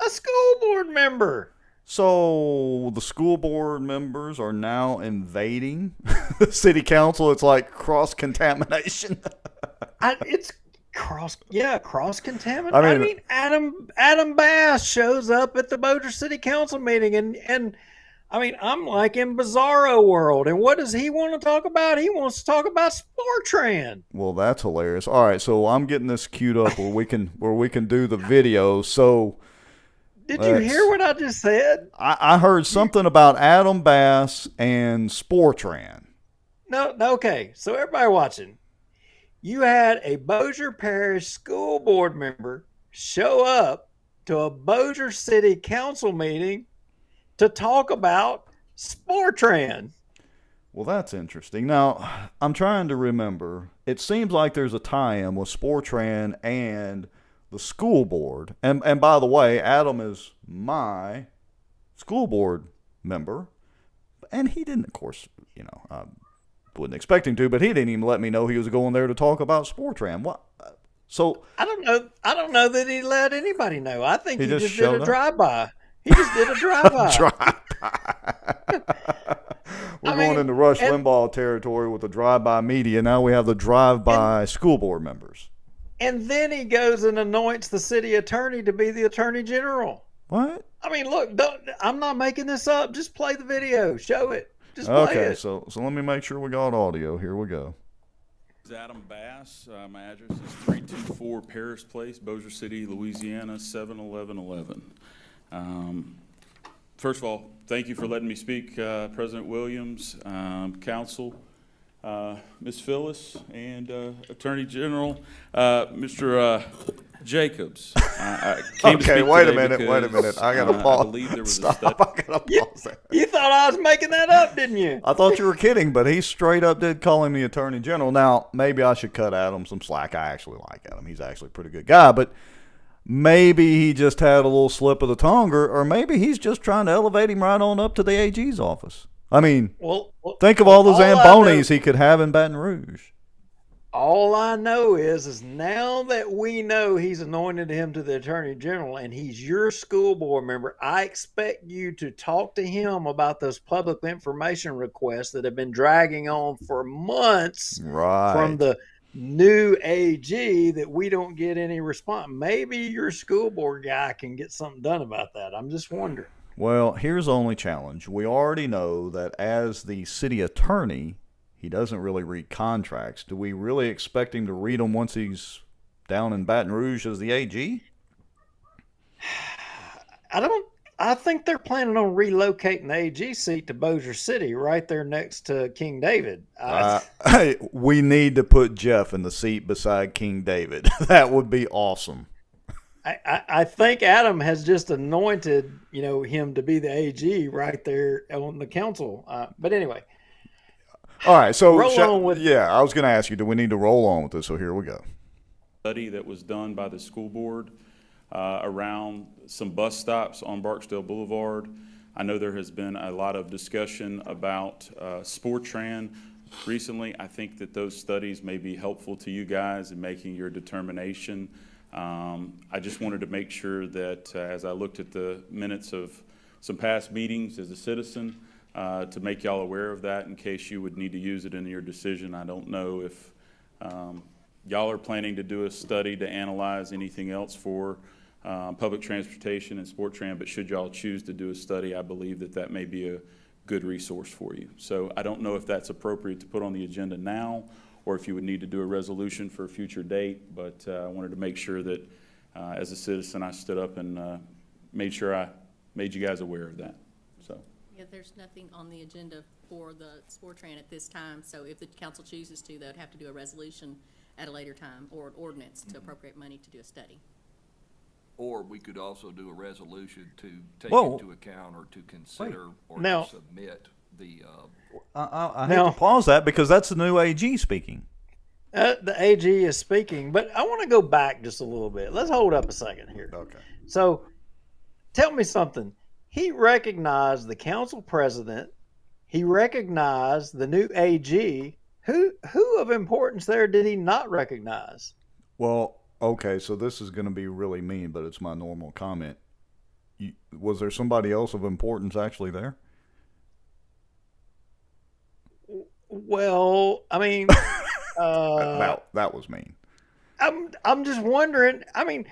A school board member. So the school board members are now invading the city council. It's like cross-contamination. It's cross-contamination. I mean, Adam Bass shows up at the Bossier City Council meeting, and I mean, I'm like in Bizarro world. And what does he want to talk about? He wants to talk about Sportran. Well, that's hilarious. All right, so I'm getting this queued up where we can do the video. So. Did you hear what I just said? I heard something about Adam Bass and Sportran. No, okay. So everybody watching, you had a Bossier Parish school board member show up to a Bossier City Council meeting to talk about Sportran. Well, that's interesting. Now, I'm trying to remember. It seems like there's a tie-in with Sportran and the school board. And by the way, Adam is my school board member. And he didn't, of course, I wouldn't expect him to, but he didn't even let me know he was going there to talk about Sportran. What? So I don't know that he let anybody know. I think he just did a up. drive-by. He just did a drive-by. We're going into Rush Limbaugh territory with the drive-by media. Now we have the drive-by school board members. And then he goes and anoints the city attorney to be the attorney general. What? I mean, look, I'm not making this up. Just play the video. Show it. Just play it. Okay, so let me make sure we got audio. Here we go. This is Adam Bass. My address is 324 Paris Place, Bossier City, Louisiana, 71111. First of all, thank you for letting me speak, President Williams, Council, Ms. Phyllis, and Attorney General, Mr. Jacobs. I came to speak wait a today minute. I gotta pause. I believe there was Stop. a study. I gotta pause there. You thought I was making that up, didn't you? I thought you were kidding, but he straight up did call him the Attorney General. Now, maybe I should cut Adam some slack. I actually like Adam. He's actually a pretty good guy, but maybe he just had a little slip of the tongue, or maybe he's just trying to elevate him right on up to the AG's office. I mean, think of all the Zambonis he could have in Baton Rouge. All I know is now that we know he's anointed him to the Attorney General and he's your school board member, I expect you to talk to him about those public information requests that have been dragging on for months from the new AG that we don't get any response. Maybe your school board guy can get something done about that. I'm just wondering. Well, here's the only challenge. We already know that as the city attorney, he doesn't really read contracts. Do we really expect him to read them once he's down in Baton Rouge as the AG? I think they're planning on relocating the AG seat to Bossier City, right there next to King David. We need to put Jeff in the seat beside King David. That would be awesome. I think Adam has just anointed, him to be the AG right there on the council. But anyway. All right, so I was going to ask you, do we need to roll on with this? So here we go. Study that was done by the school board around some bus stops on Barksdale Boulevard. I know there has been a lot of discussion about Sportran recently. I think that those studies may be helpful to you guys in making your determination. I just wanted to make sure that as I looked at the minutes of some past meetings as a citizen, to make y'all aware of that in case you would need to use it in your decision. I don't know if y'all are planning to do a study to analyze anything else for public transportation and sport tran, but should y'all choose to do a study, I believe that that may be a good resource for you. So I don't know if that's appropriate to put on the agenda now, or if you would need to do a resolution for a future date, but I wanted to make sure that as a citizen I stood up and made sure I made you guys aware of that. So. Yeah, there's nothing on the agenda for the sport tran at this time, so if the council chooses to, they would have to do a resolution at a later time or an ordinance to appropriate money to do a study. Or we could also do a resolution to take Whoa. into account or to consider or Now- to submit the, I hate to pause that because that's the new AG speaking. The AG is speaking, but I want to go back just a little bit. Let's hold up a second here. Okay. So tell me something. He recognized the council president. He recognized the new AG. Who of importance there did he not recognize? Well, okay, so this is going to be really mean, but it's my normal comment. Was there somebody else of importance actually there? Well, I mean, that was mean. I'm just wondering. I mean,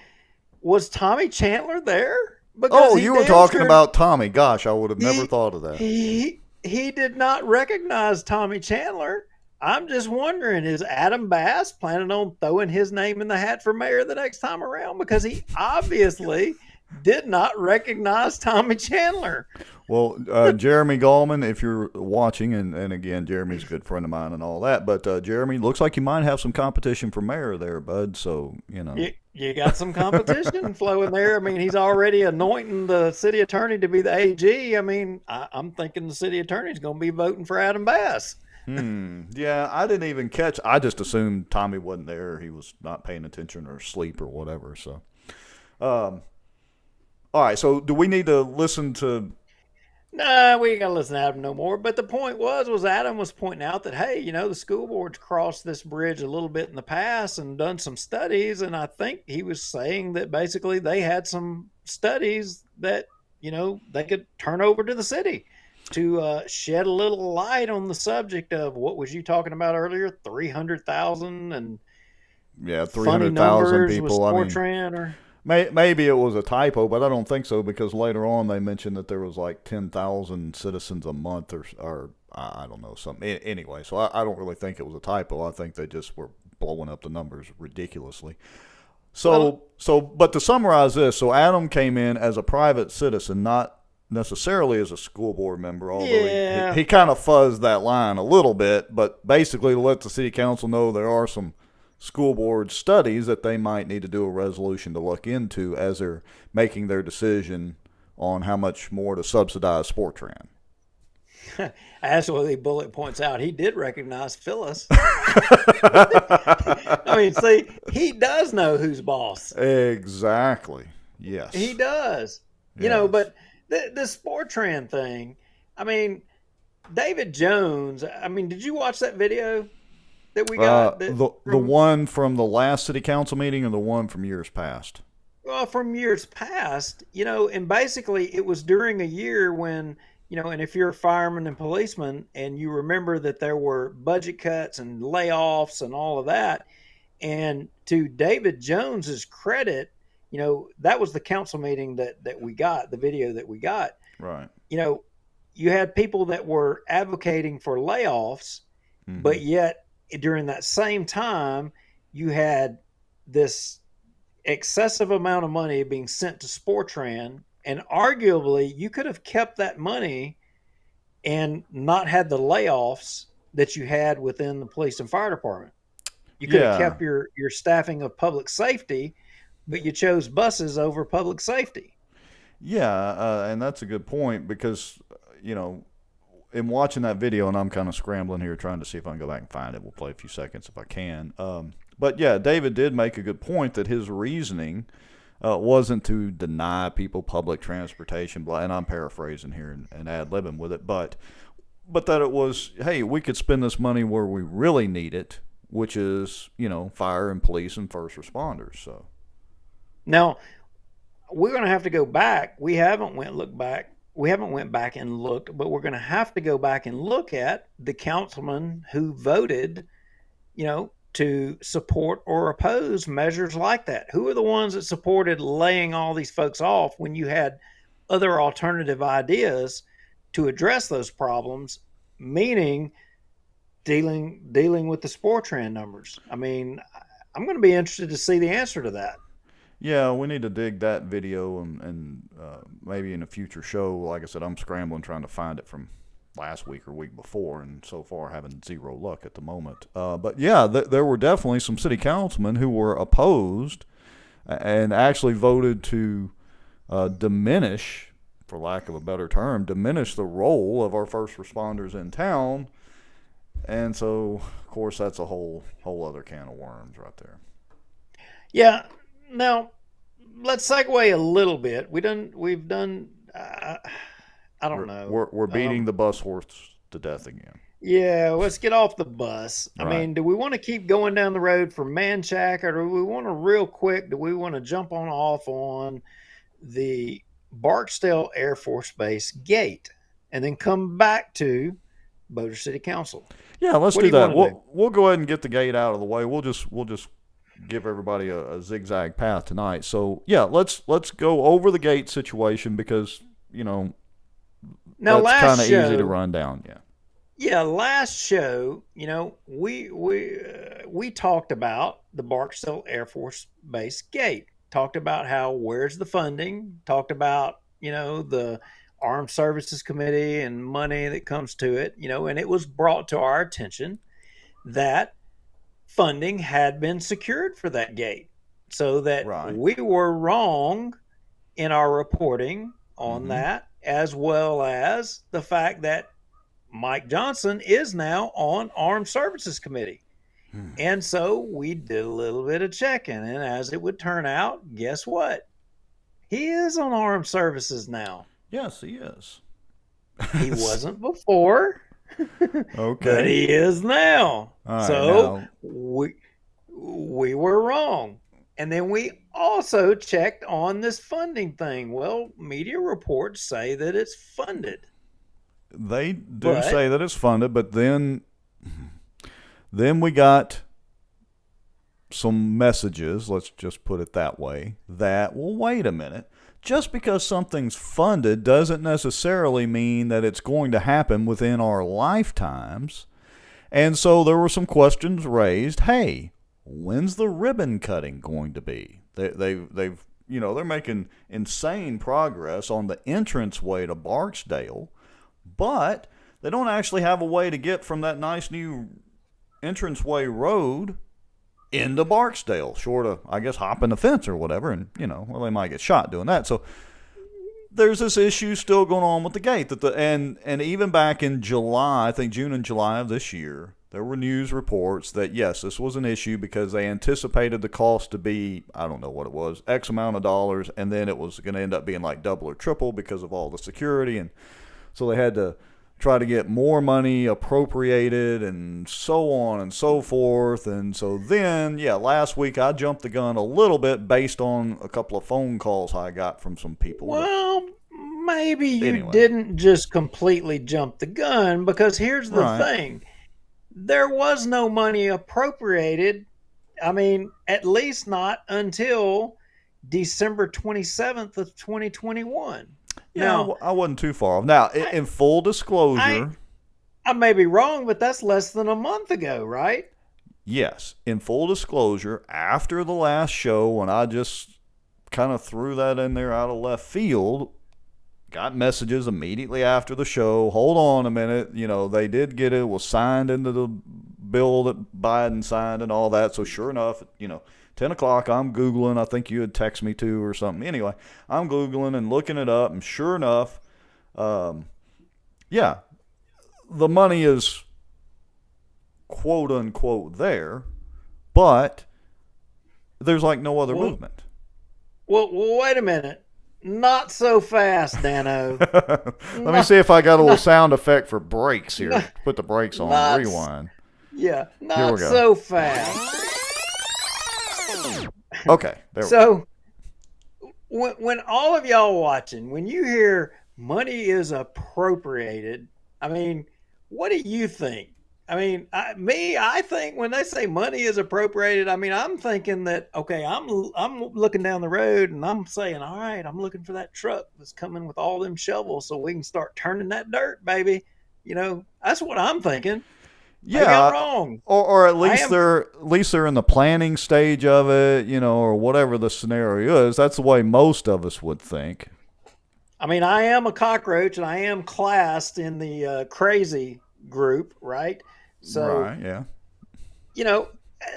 was Tommy Chandler there? Because Oh, he you were damn talking sure- about Tommy. Gosh, I would have never thought of that. He did not recognize Tommy Chandler. I'm just wondering, is Adam Bass planning on throwing his name in the hat for mayor the next time around? Because he obviously did not recognize Tommy Chandler. Well, Jeremy Gallman, if you're watching, and again, Jeremy's a good friend of mine and all that, but Jeremy, looks like you might have some competition for mayor there, bud. So, you know. You got some competition flowing there. I mean, he's already anointing the city attorney to be the AG. I mean, I'm thinking the city attorney's going to be voting for Adam Bass. Yeah, I didn't even catch. I just assumed Tommy wasn't there. He was not paying attention or asleep or whatever. So, all right. So, do we need to listen to? Nah, we ain't gonna listen to Adam no more. But the point was Adam was pointing out that, hey, you know, the school board's crossed this bridge a little bit in the past and done some studies, and I think he was saying that basically they had some studies that, you know, they could turn over to the city to shed a little light on the subject of what was you talking about earlier, 300,000 and Yeah, funny 300,000 numbers people. with I mean, Sportran or. maybe it was a typo, but I don't think so because later on they mentioned that there was like 10,000 citizens a month or I don't know, something. Anyway, so I don't really think it was a typo. I think they just were blowing up the numbers ridiculously. But to summarize this, so Adam came in as a private citizen, not necessarily as a school board member, although he kind of fuzzed that line a little bit, but basically to let the city council know there are some school board studies that they might need to do a resolution to look into as they're making their decision on how much more to subsidize Sportran. Actually, Bullet points out he did recognize Phyllis. I mean, see, he does know who's boss. Exactly. Yes. He does. You know, but the Sportran thing, I mean, David Jones, I mean, did you watch that video that we got? The one from the last city council meeting or the one from years past? Well, from years past, you know, and basically it was during a year when, you know, and if you're a fireman and policeman and you remember that there were budget cuts and layoffs and all of that, and to David Jones's credit, you know, that was the council meeting that we got, the video that we got. Right. You know, you had people that were advocating for layoffs, but yet during that same time, you had this excessive amount of money being sent to Sportran, and arguably you could have kept that money and not had the layoffs that you had within the police and fire department. You could have kept your staffing of public safety, but you chose buses over public safety. Yeah, and that's a good point because, you know, in watching that video, and I'm kind of scrambling here trying to see if I can go back and find it. We'll play a few seconds if I can. But yeah, David did make a good point that his reasoning wasn't to deny people public transportation, and I'm paraphrasing here and ad-libbing with it, but that it was, hey, we could spend this money where we really need it, which is, you know, fire and police and first responders. So now we're going to have to go back. We haven't went back and looked, but we're going to have to go back and look at the councilman who voted, you know, to support or oppose measures like that? Who are the ones that supported laying all these folks off when you had other alternative ideas to address those problems, meaning dealing with the Sportran numbers? I mean, I'm going to be interested to see the answer to that. Yeah, we need to dig that video and maybe in a future show. Like I said, I'm scrambling trying to find it from last week or week before, and so far having zero luck at the moment. But yeah, there were definitely some city councilmen who were opposed and actually voted to diminish, for lack of a better term, diminish the role of our first responders in town. And so, of course, that's a whole other can of worms right there. Yeah. Now, let's segue a little bit. We've done. I don't know. We're beating the bus horse to death again. Yeah, let's get off the bus. I Right. mean, do we want to keep going down the road for Manchac, or do we want to real quick? Do we want to jump off on the Barksdale Air Force Base gate, and then come back to Boulder City Council? Yeah, let's What do you that. wanna do? We'll go ahead and get the gate out of the way. We'll just give everybody a zigzag path tonight. So yeah, let's go over the gate situation because Now, that's last kind of show, easy to run down. Yeah. Yeah, last show, we talked about the Barksdale Air Force Base gate. Talked about how where's the funding. Talked about the Armed Services Committee and money that comes to it. And it was brought to our attention that funding had been secured for that gate, so that we were wrong in our reporting on that, as well as the fact that Mike Johnson is now on Armed Services Committee. And so we did a little bit of checking, and as it would turn out, guess what? He is on Armed Services now. Yes, he is. He wasn't before. Okay. But he is now. All right, So now- we were wrong. And then we also checked on this funding thing. Well, media reports say that it's funded. They do But- say that it's funded, but then we got some messages, let's just put it that way, that, well, wait a minute. Just because something's funded doesn't necessarily mean that it's going to happen within our lifetimes. And so there were some questions raised. Hey, when's the ribbon cutting going to be? They've they're making insane progress on the entranceway to Barksdale, but they don't actually have a way to get from that nice new entranceway road into Barksdale, short of, I guess, hopping the fence or whatever, and, well, they might get shot doing that. So there's this issue still going on with the gate. And even back in July, I think June and July of this year, there were news reports that, yes, this was an issue because they anticipated the cost to be, I don't know what it was, X amount of dollars, and then it was going to end up being like double or triple because of all the security. And so they had to try to get more money appropriated and so on and so forth. And so then, last week I jumped the gun a little bit based on a couple of phone calls I got from some people. Well, maybe you Anyway. didn't just completely jump the gun, because here's the Right. thing. There was no money appropriated. I mean, at least not until December 27th of 2021. Yeah, Now, I wasn't too far off. Now, in full disclosure, I may be wrong, but that's less than a month ago, right? yes, in full disclosure, after the last show, when I just kind of threw that in there out of left field, got messages immediately after the show. Hold on a minute. They did get it. Was signed into the bill that Biden signed and all that. So sure enough, 10 o'clock, I'm Googling. I think you had texted me too or something. Anyway, I'm Googling and looking it up. And sure enough, the money is quote unquote there, but there's like no other movement. Well, wait a minute. Not so fast, Dano. Let me see if I got a little sound effect for brakes here. Put the brakes on. Not- Rewind. Yeah, Here not we go. so fast. Okay. There we go. So when all of y'all watching, when you hear money is appropriated, I mean, what do you think? I mean, I think when they say money is appropriated, I mean, I'm thinking that, okay, I'm looking down the road and I'm saying, all right, I'm looking for that truck that's coming with all them shovels so we can start turning that dirt, baby. That's what I'm thinking. Maybe I'm Yeah, wrong. or at I least am. they're in the planning stage of it, or whatever the scenario is. That's the way most of us would think. I mean, I am a cockroach and I am classed in the crazy group, right? So, Right, yeah. you know,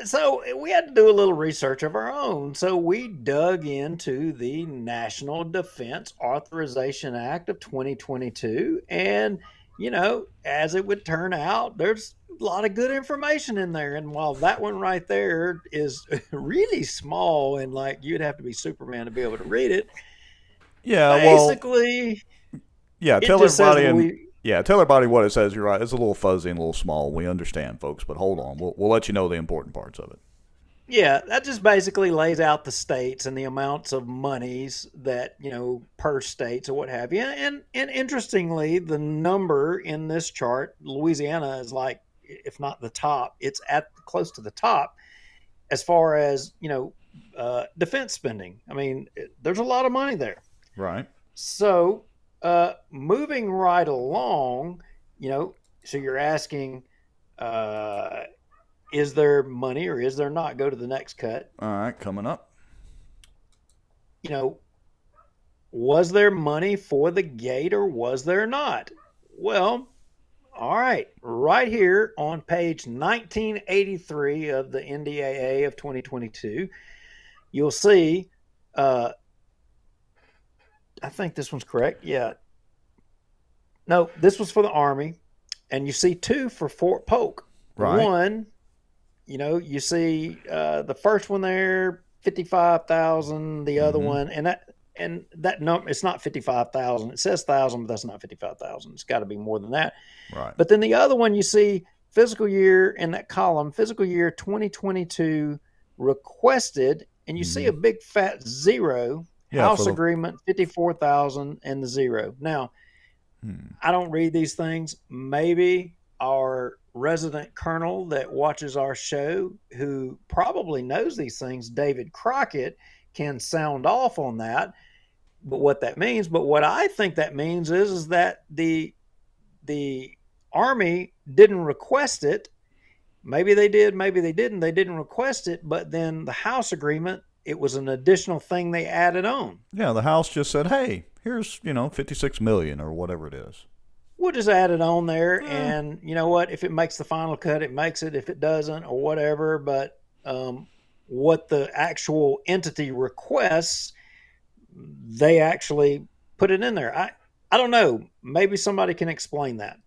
so we had to do a little research of our own. So we dug into the National Defense Authorization Act of 2022. And, as it would turn out, there's a lot of good information in there. And while that one right there is really small and like you'd have to be Superman to be able to read it, Yeah, well, basically, yeah, it just says tell everybody what it says. You're right. It's a little fuzzy and a little small. We understand, folks, but hold on. We'll let you know the important parts of it. Yeah, that just basically lays out the states and the amounts of monies that, per states or what have you. And interestingly, the number in this chart, Louisiana is like, if not the top, it's at close to the top as far as, defense spending. I mean, there's a lot of money there. Right. So, moving right along, so you're asking, is there money or is there not? Go to the next cut. All right, coming up. Was there money for the gate or was there not? Well, all right. Right here on page 1983 of the NDAA of 2022, you'll see, I think this one's correct. Yeah. No, this was for the Army. And you see two for Fort Polk. Right. One, you see the first one there, 55,000. The other one, and that number, it's not 55,000. It says 1,000, but that's not 55,000. It's got to be more than that. Right. But then the other one, you see fiscal year in that column, fiscal year 2022 requested, and you see a big fat zero. Yeah, House agreement 54,000 and the zero. Now, I don't read these things. Maybe our resident colonel that watches our show, who probably knows these things, David Crockett, can sound off on that. But what that means, but what I think that means is that the Army didn't request it. Maybe they did, maybe they didn't. They didn't request it, but then the House agreement, it was an additional thing they added on. Yeah, the House just said, hey, here's, 56 million or whatever it is. We'll just add it on there, and you know what? If it makes the final cut, it makes it. If it doesn't, or whatever. But what the actual entity requests, they actually put it in there. I don't know. Maybe somebody can explain that.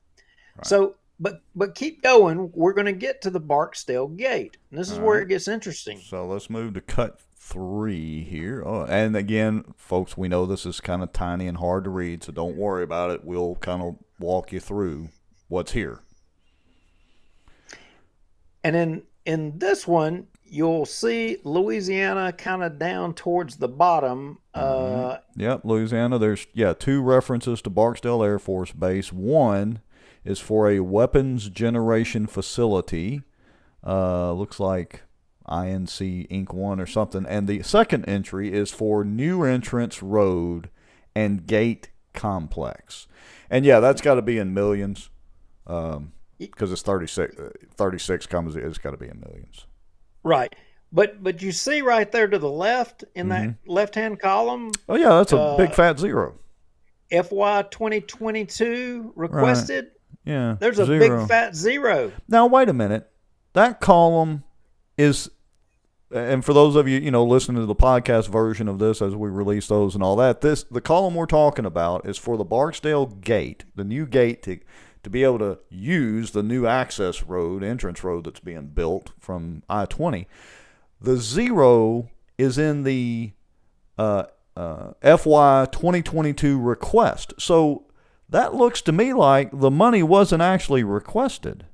Right. So, but keep going. We're going to get to the Barksdale Gate, and this is where it gets interesting. So let's move to cut 3 here. Oh, and again, folks, we know this is kind of tiny and hard to read, so don't worry about it. We'll kind of walk you through what's here. And in this one, you'll see Louisiana kind of down towards the bottom. Yep, Louisiana. There's 2 references to Barksdale Air Force Base. One is for a weapons generation facility. Looks like INC Inc. 1 or something. And the second entry is for New Entrance Road and Gate Complex. And that's got to be in millions, because it's 36 comes. It's got to be in millions. Right, but you see right there to the left in that left-hand column. Oh yeah, that's a big fat zero. FY 2022 requested. Right. Yeah, there's a big fat zero. Now wait a minute, that column is. And for those of you, listening to the podcast version of this as we release those and all that, the column we're talking about is for the Barksdale Gate, the new gate to be able to use the new access road, entrance road that's being built from I-20. The zero is in the FY 2022 request. So that looks to me like the money wasn't actually requested.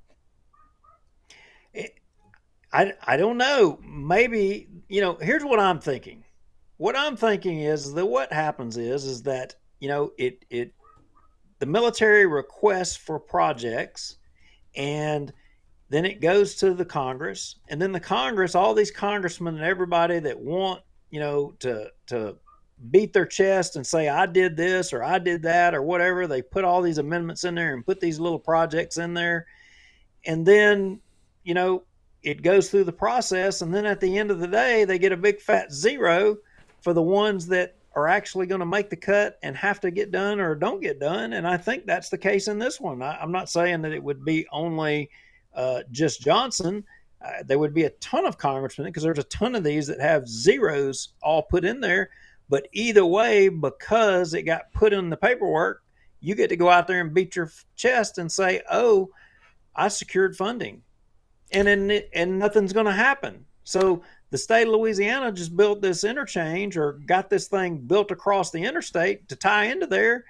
I don't know. Maybe, here's what I'm thinking. What I'm thinking is that what happens is that, the military requests for projects, and then it goes to the Congress, and then the Congress, all these congressmen and everybody that want, to beat their chest and say, I did this or I did that or whatever. They put all these amendments in there and put these little projects in there. And then, it goes through the process. And then at the end of the day, they get a big fat zero for the ones that are actually going to make the cut and have to get done or don't get done. And I think that's the case in this one. I'm not saying that it would be only just Johnson. There would be a ton of congressmen because there's a ton of these that have zeros all put in there. But either way, because it got put in the paperwork, you get to go out there and beat your chest and say, oh, I secured funding. And nothing's going to happen. So the state of Louisiana just built this interchange or got this thing built across the interstate to tie into there,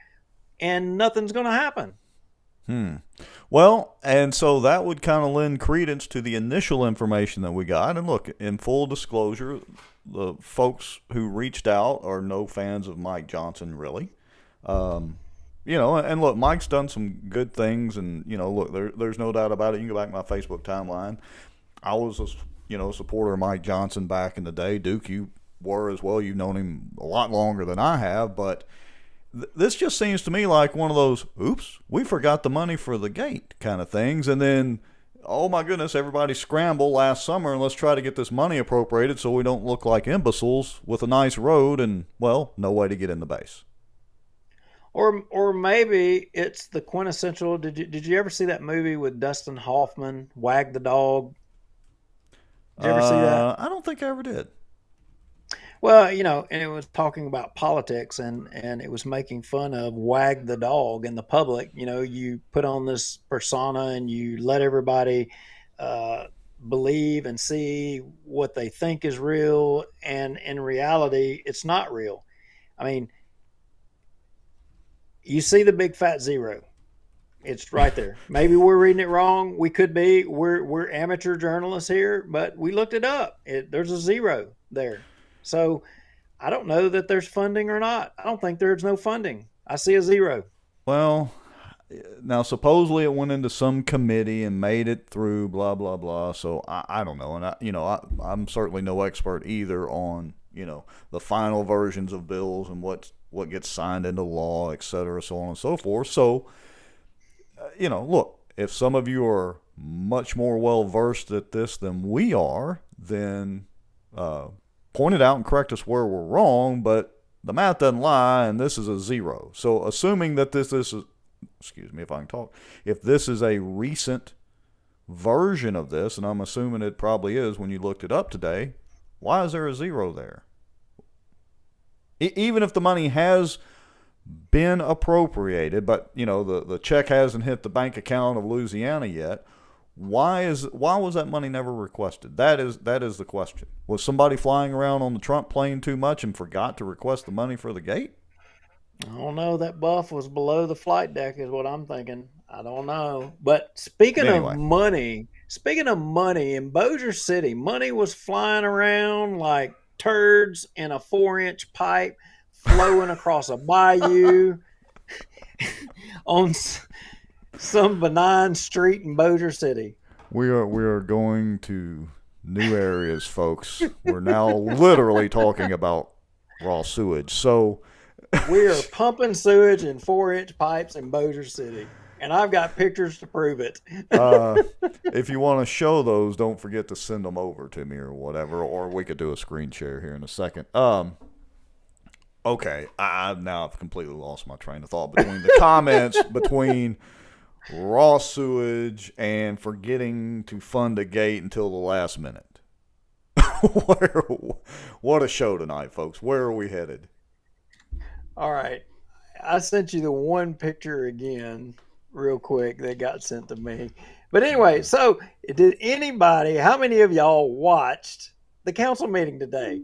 and nothing's going to happen. Well, and so that would kind of lend credence to the initial information that we got. And look, in full disclosure, the folks who reached out are no fans of Mike Johnson, really. And look, Mike's done some good things, and, look, there's no doubt about it. You can go back to my Facebook timeline. I was a supporter of Mike Johnson back in the day. Duke, you were as well. You've known him a lot longer than I have, but this just seems to me like one of those, oops, we forgot the money for the gate kind of things. And then, oh my goodness, everybody scramble last summer and let's try to get this money appropriated so we don't look like imbeciles with a nice road and, well, no way to get in the base. Or maybe it's the quintessential. Did you ever see that movie with Dustin Hoffman, Wag the Dog? Did you ever see that? I don't think I ever did. Well, and it was talking about politics, and it was making fun of Wag the Dog in the public. You put on this persona and you let everybody believe and see what they think is real, and in reality, it's not real. I mean, you see the big fat zero. It's right there. Maybe we're reading it wrong. We could be. We're amateur journalists here, but we looked it up. There's a zero there. So I don't know that there's funding or not. I don't think there's no funding. I see a zero. Well, now supposedly it went into some committee and made it through, blah, blah, blah. So I don't know. And I'm certainly no expert either on, the final versions of bills and what gets signed into law, et cetera, so on and so forth. So, look, if some of you are much more well-versed at this than we are, then point it out and correct us where we're wrong, but the math doesn't lie, and this is a zero. So assuming that this is, excuse me if I can talk, if this is a recent version of this, and I'm assuming it probably is when you looked it up today, why is there a zero there? Even if the money has been appropriated, but the check hasn't hit the bank account of Louisiana yet, why was that money never requested? That is the question. Was somebody flying around on the Trump plane too much and forgot to request the money for the gate? I don't know. That buff was below the flight deck is what I'm thinking. I don't know. But speaking of money in Bossier City, money was flying around like turds in a 4-inch pipe flowing across a bayou on some benign street in Bossier City. We are going to new areas, folks. We're now literally talking about raw sewage. So we are pumping sewage in 4-inch pipes in Bossier City. And I've got pictures to prove it. If you want to show those, don't forget to send them over to me or whatever, or we could do a screen share here in a second. Okay, I've completely lost my train of thought between the comments between raw sewage and forgetting to fund a gate until the last minute. What a show tonight, folks. Where are we headed? All right. I sent you the one picture again real quick that got sent to me. But anyway, so how many of y'all watched the council meeting today?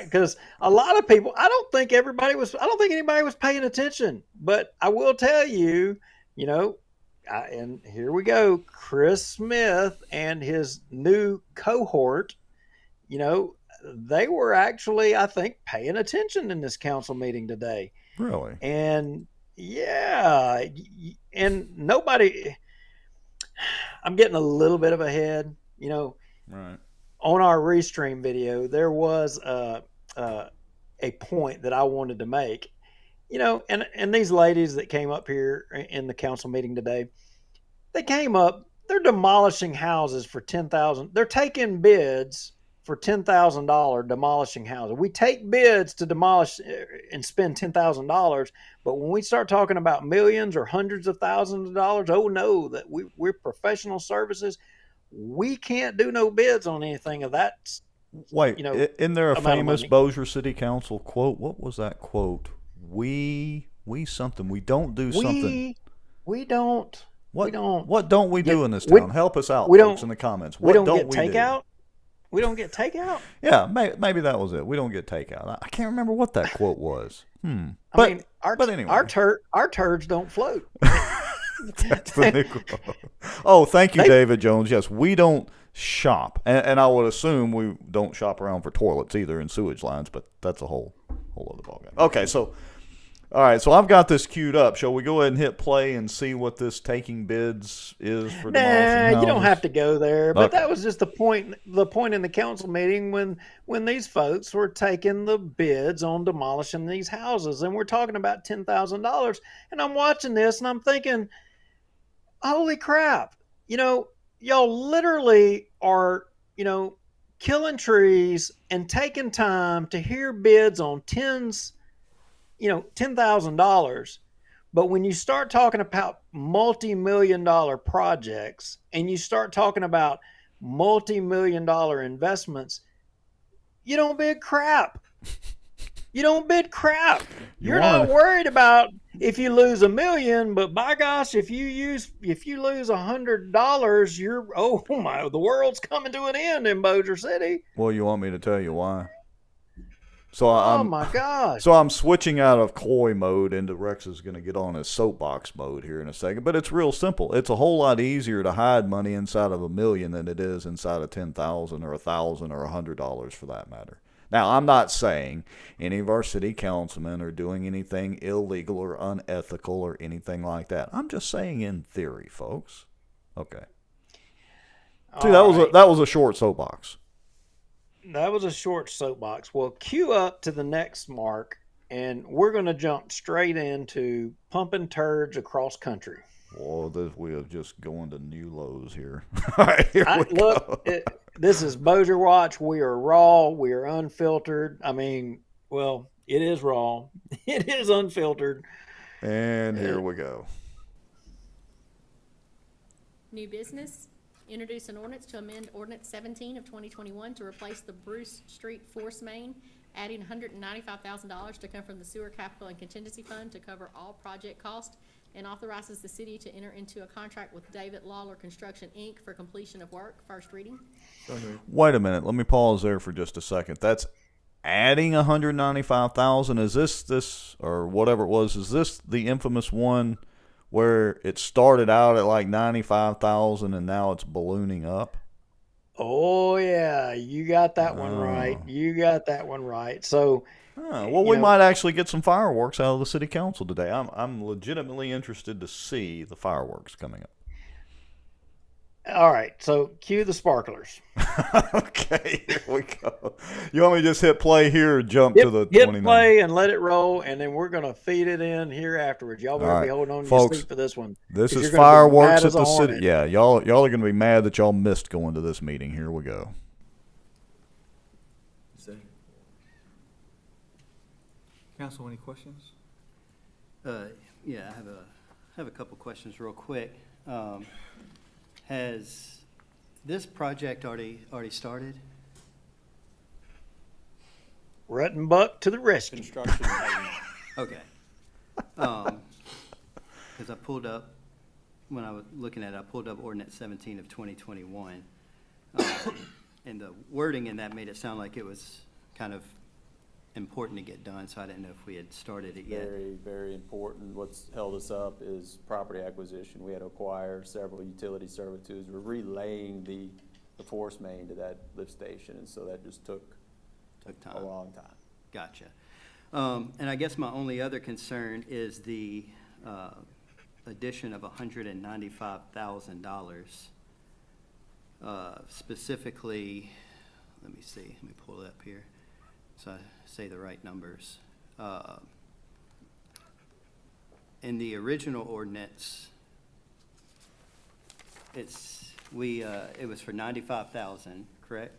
Because a lot of people, I don't think anybody was paying attention. But I will tell you, and here we go, Chris Smith and his new cohort, they were actually, I think, paying attention in this council meeting today. Really? And yeah, and nobody, I'm getting a little bit of a head. You know, Right. on our Restream video, there was a point that I wanted to make. You know, and these ladies that came up here in the council meeting today, they came up. They're demolishing houses for 10,000. They're taking bids for $10,000 demolishing houses. We take bids to demolish and spend $10,000, but when we start talking about millions or hundreds of thousands of dollars, oh no, that we're professional services. We can't do no bids on anything of that. Wait, You know, isn't there a amount of famous money. Bossier City Council quote? What was that quote? We something. We don't do something. We don't. What We don't. what don't we get- do in this we- town? Help us out, we folks, don't- in the comments. We What don't don't get we do? takeout. We don't get takeout. Yeah, maybe that was it. We don't get takeout. I can't remember what that quote was. I But mean, our anyway. our turds don't float. That's the new quote. Oh, thank you, David Jones. Yes, we don't shop, and I would assume we don't shop around for toilets either and sewage lines, but that's a whole other ballgame. Okay, so all right, so I've got this queued up. Shall we go ahead and hit play and see what this taking bids is for demolishing houses? You don't have to go there. But Okay. that was just the point. The point in the council meeting when these folks were taking the bids on demolishing these houses, and we're talking about $10,000. And I'm watching this, and I'm thinking, holy crap! You know, y'all literally are, you know, killing trees and taking time to hear bids on $10,000. But when you start talking about multi-million-dollar projects and you start talking about multi-million-dollar investments, you don't bid crap. You don't bid crap. You're not worried about if you lose $1 million, but by gosh, if you lose $100, the world's coming to an end in Bossier City. Well, you want me to tell you why? So Oh my gosh. So I'm switching out of coy mode into Rex is going to get on his soapbox mode here in a second. But it's real simple. It's a whole lot easier to hide money inside of $1 million than it is inside of $10,000 or $1,000 or $100 for that matter. Now, I'm not saying any of our city councilmen are doing anything illegal or unethical or anything like that. I'm just saying in theory, folks. Okay. See, that was a short soapbox. That was a short soapbox. Well, cue up to the next mark, and we're going to jump straight into pumping turds across country. Well, we are just going to new lows here. All right, here we go. This is Bossier Watch. We are raw. We are unfiltered. I mean, well, it is raw. It is unfiltered. And here we go. New business. Introduce an ordinance to amend Ordinance 17 of 2021 to replace the Bruce Street Force Main, adding $195,000 to come from the Sewer Capital and Contingency Fund to cover all project costs, and authorizes the city to enter into a contract with David Lawler Construction, Inc. for completion of work. First reading. Wait a minute. Let me pause there for just a second. That's adding $195,000. Is this or whatever it was? Is this the infamous one where it started out at like 95,000 and now it's ballooning up? Oh yeah, you got that one right. You got that one right. So, well, we might actually get some fireworks out of the city council today. I'm legitimately interested to see the fireworks coming up. All right, so cue the sparklers. Okay, here we go. You want me to just hit play here or jump to the 29? Hit play and let it roll, and then we're going to feed it in here afterwards. Y'all better be holding on to your seat for this one. This is you're gonna be fireworks mad at the as a city. hornet. Yeah, y'all are going to be mad that y'all missed going to this meeting. Here we go. Council, any questions? Yeah, I have a couple questions real quick. Has this project already started? Rut and Buck to the rescue. Construction. Okay. Because I pulled up, when I was looking at it, I pulled up Ordinance 17 of 2021. And the wording in that made it sound like it was kind of important to get done, so I didn't know if we had started it yet. Very, very important. What's held us up is property acquisition. We had to acquire several utility servitudes. We're relaying the force main to that lift station, and so that just took time. A long time. Gotcha. And I guess my only other concern is the addition of $195,000 Specifically, let me see, let me pull it up here so I say the right numbers. In the original ordinance, it was for 95,000, correct?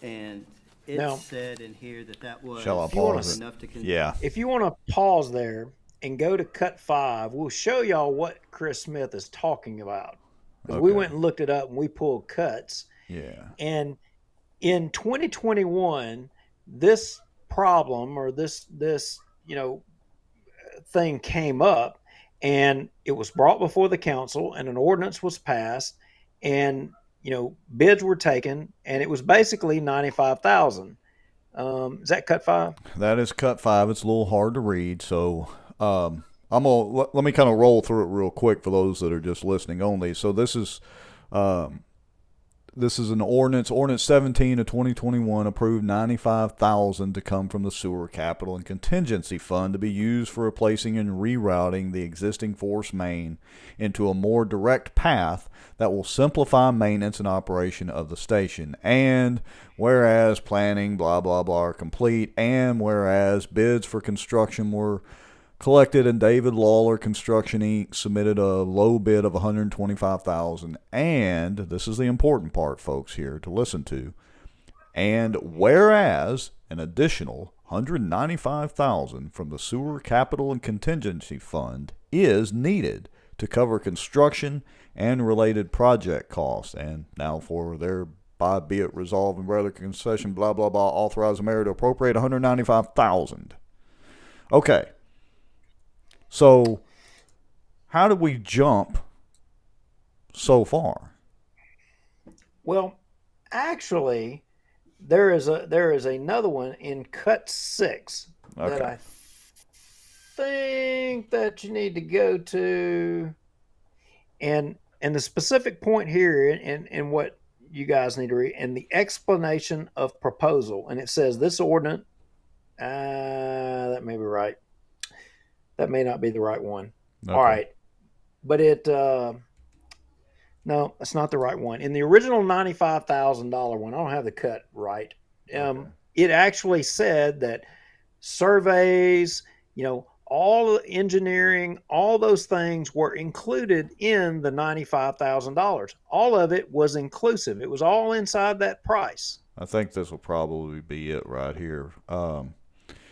And it Now- said in here that was Shall I pause it? enough to Yeah. If you want to pause there and go to cut 5, we'll show y'all what Chris Smith is talking about. 'Cause we Okay. went and looked it up and we pulled cuts. Yeah. And in 2021, this problem or this thing came up, and it was brought before the council, and an ordinance was passed, and bids were taken, and it was basically 95,000. Is that cut 5? That is cut 5. It's a little hard to read, so I'm gonna let me kind of roll through it real quick for those that are just listening only. So this is an ordinance 17 of 2021 approved 95,000 to come from the sewer capital and contingency fund to be used for replacing and rerouting the existing force main into a more direct path that will simplify maintenance and operation of the station. And whereas planning blah blah blah are complete, and whereas bids for construction were collected and David Lawler Construction Inc. submitted a low bid of $125,000, and this is the important part, folks, here to listen to, and whereas an additional $195,000 from the Sewer Capital and Contingency Fund is needed to cover construction and related project costs, and now for thereby be it resolved and rather concession blah blah blah authorize the mayor to appropriate $195,000. Okay. So, how did we jump so far? Well, actually, there is another one in cut 6 that Okay. I think that you need to go to, and the specific point here and what you guys need to read, and the explanation of proposal, and it says this ordinance. That may be right. That may not be the right one. Okay. All right. But no, it's not the right one. In the original $95,000 one, I don't have the cut right. It actually said that surveys, all the engineering, all those things were included in the $95,000. All of it was inclusive. It was all inside that price. I think this will probably be it right here.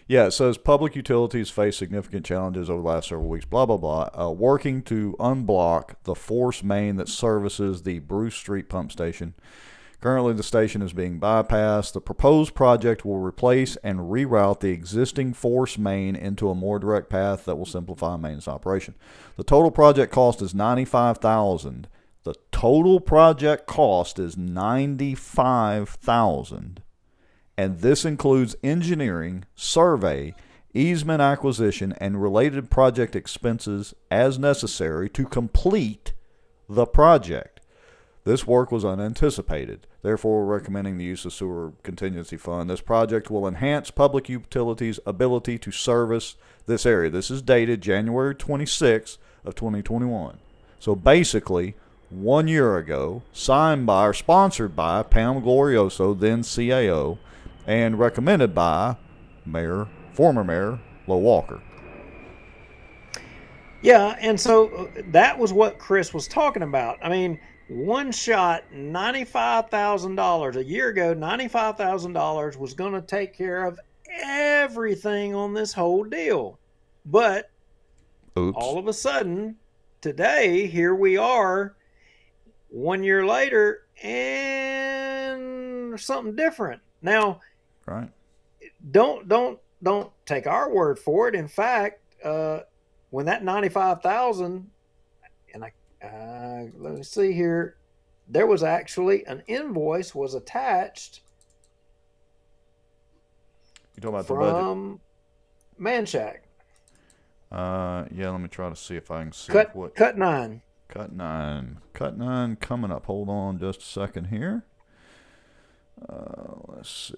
Yeah, it says public utilities face significant challenges over the last several weeks, blah, blah, blah, working to unblock the force main that services the Bruce Street pump station. Currently, the station is being bypassed. The proposed project will replace and reroute the existing force main into a more direct path that will simplify maintenance operation. The total project cost is $95,000. The total project cost is $95,000. And this includes engineering, survey, easement acquisition, and related project expenses as necessary to complete the project. This work was unanticipated. Therefore, we're recommending the use of sewer contingency fund. This project will enhance public utilities' ability to service this area. This is dated January 26 of 2021. So basically, 1 year ago, signed by or sponsored by Pam Glorioso, then CAO, and recommended by former Mayor Lo Walker. Yeah, and so that was what Chris was talking about. I mean, one shot, $95,000. A year ago, $95,000 was going to take care of everything on this whole deal. But all of a sudden, today, here we are, 1 year later, and something different. Now, right? Don't take our word for it. In fact, when that 95,000, and let me see here, there was actually an invoice was attached. You talking about the budget? From Manchac. Yeah. Let me try to see if I can see Cut 9. Cut 9 coming up. Hold on, just a second here. Let's see.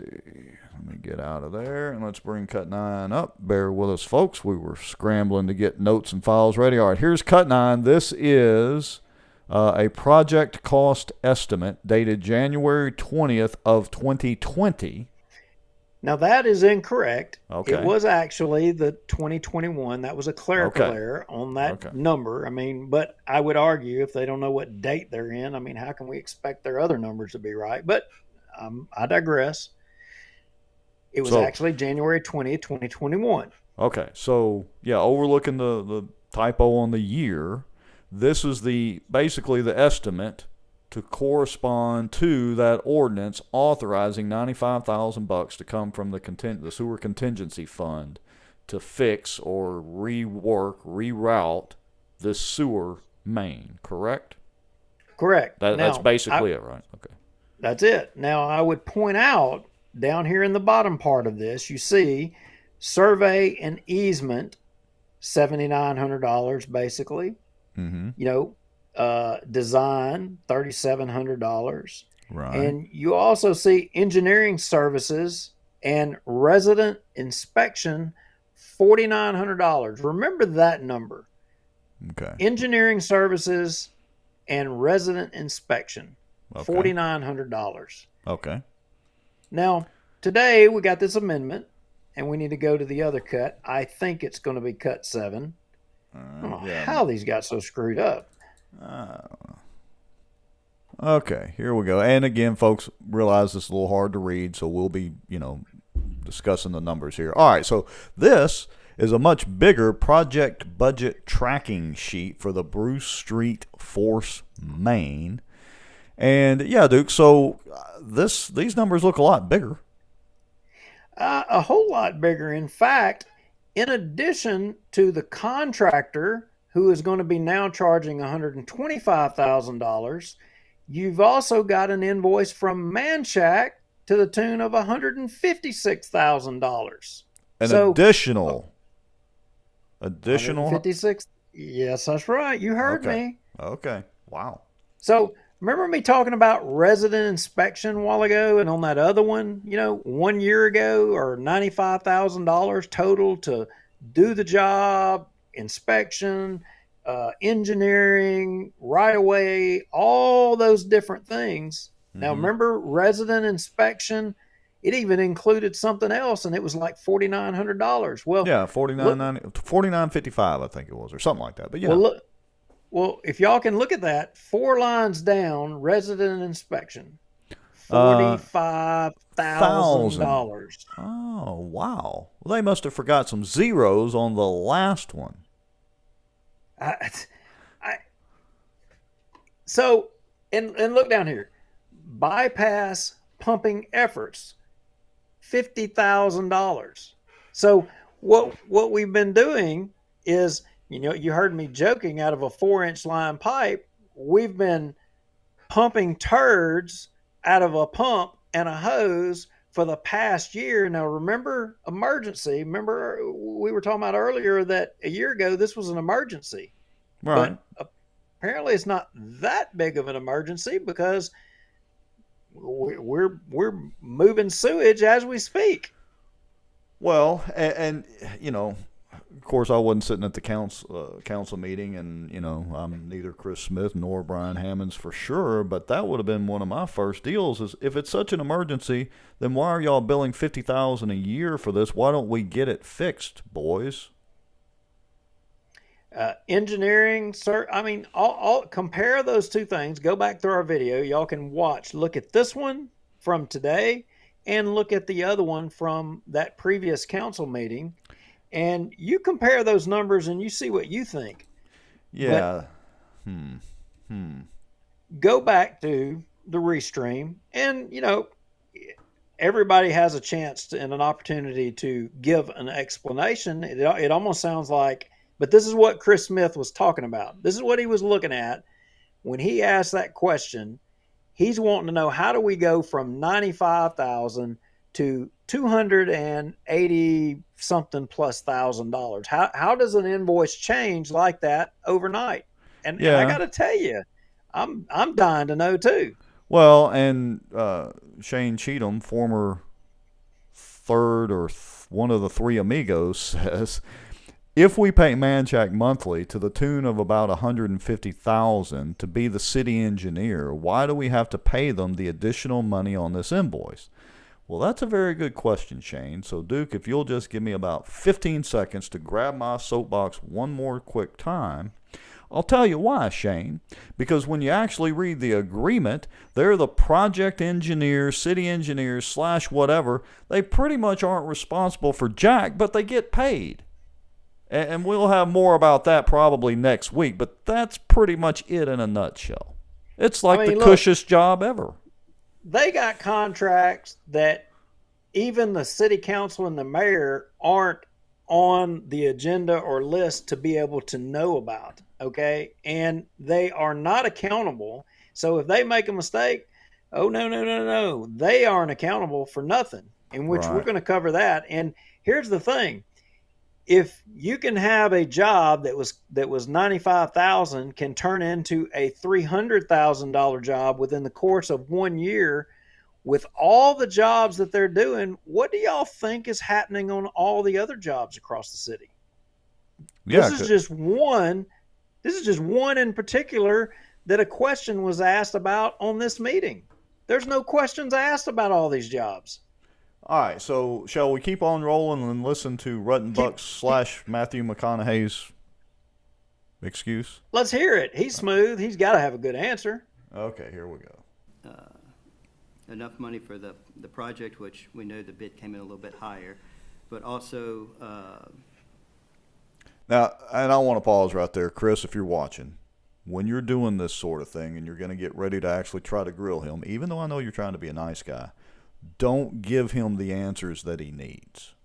Let me get out of there and let's bring cut 9 up. Bear with us, folks. We were scrambling to get notes and files ready. All right, here's cut 9. This is a project cost estimate dated January 20th of 2020. Now that is incorrect. Okay. It was actually the 2021. That was a clerical Okay. error on that Okay. number. I mean, but I would argue if they don't know what date they're in, I mean, how can we expect their other numbers to be right? But I digress. It was actually January 20th, 2021. Okay, so yeah, overlooking the typo on the year, this is basically the estimate to correspond to that ordinance authorizing $95,000 to come from the sewer contingency fund to fix or reroute this sewer main. Correct? Correct. That's basically it, right? Okay. That's it. Now I would point out down here in the bottom part of this, you see survey and easement, $7,900 basically. Mm-hmm. You know, design, $3,700. Right. And you also see engineering services and resident inspection, $4,900. Remember that number. Okay. Engineering services and resident inspection, Okay. $4,900. Okay. Now, today we got this amendment, and we need to go to the other cut. I think it's going to be cut 7. I don't know how these got so screwed up. Okay, here we go. And again, folks, realize this is a little hard to read, so we'll be, discussing the numbers here. All right, so this is a much bigger project budget tracking sheet for the Bruce Street Force Main. And yeah, Duke, so these numbers look a lot bigger. A whole lot bigger. In fact, in addition to the contractor who is going to be now charging $125,000, you've also got an invoice from Manchac to the tune of $156,000. Additional 156. Yes, that's right. You heard me. Okay. Wow. So remember me talking about resident inspection a while ago, and on that other one, 1 year ago, or $95,000 total to do the job, inspection, engineering, right away, all those different things. Mm-hmm. Now remember resident inspection, it even included something else, and it was like $4,900. Well, yeah, $49.55, I think it was, or something like that. But yeah. Well, if y'all can look at that, 4 lines down, resident inspection, $45,000. Oh, wow. Well, they must have forgot some zeros on the last one. So, and look down here, bypass pumping efforts, $50,000. So what we've been doing is, you heard me joking, out of a 4-inch line pipe, we've been pumping turds out of a pump and a hose for the past year. Now, remember emergency. Remember we were talking about earlier that a year ago this was an emergency. Right. But apparently it's not that big of an emergency because we're moving sewage as we speak. Well, and of course, I wasn't sitting at the council meeting, and I'm neither Chris Smith nor Brian Hammonds for sure. But that would have been one of my first deals. Is if it's such an emergency, then why are y'all billing $50,000 a year for this? Why don't we get it fixed, boys? Engineering, sir. I mean, I'll compare those two things. Go back through our video. Y'all can watch. Look at this one from today, and look at the other one from that previous council meeting. And you compare those numbers and you see what you think. Yeah. Go back to the Restream, and everybody has a chance and an opportunity to give an explanation. It almost sounds like, but this is what Chris Smith was talking about. This is what he was looking at when he asked that question. He's wanting to know, how do we go from 95,000 to 280 something plus $1,000? How does an invoice change like that overnight? And I got to tell you, I'm dying to know too. Well, and Shane Cheatham, former third or one of the three amigos, says if we pay Manchac monthly to the tune of about $150,000 to be the city engineer, why do we have to pay them the additional money on this invoice? Well, that's a very good question, Shane. So, Duke, if you'll just give me about 15 seconds to grab my soapbox one more quick time, I'll tell you why, Shane. Because when you actually read the agreement, they're the project engineers, city engineers, / whatever. They pretty much aren't responsible for jack, but they get paid. And we'll have more about that probably next week, but that's pretty much it in a nutshell. It's like the cushest job ever. They got contracts that even the city council and the mayor aren't on the agenda or list to be able to know about, okay? And they are not accountable. So if they make a mistake, oh, no. They aren't accountable for nothing, in which we're going to cover that. And here's the thing. If you can have a job that was $95,000 can turn into a $300,000 job within the course of 1 year, with all the jobs that they're doing, what do y'all think is happening on all the other jobs across the city? Yeah, this is just one. This is just one in particular that a question was asked about on this meeting. There's no questions asked about all these jobs. All right, so shall we keep on rolling and listen to Ruttenbuck's / Matthew McConaughey's excuse? Let's hear it. He's smooth. He's got to have a good answer. Okay, here we go. Enough money for the project, which we know the bid came in a little bit higher, but also... Now, and I want to pause right there. Chris, if you're watching, when you're doing this sort of thing and you're going to get ready to actually try to grill him, even though I know you're trying to be a nice guy, don't give him the answers that he needs.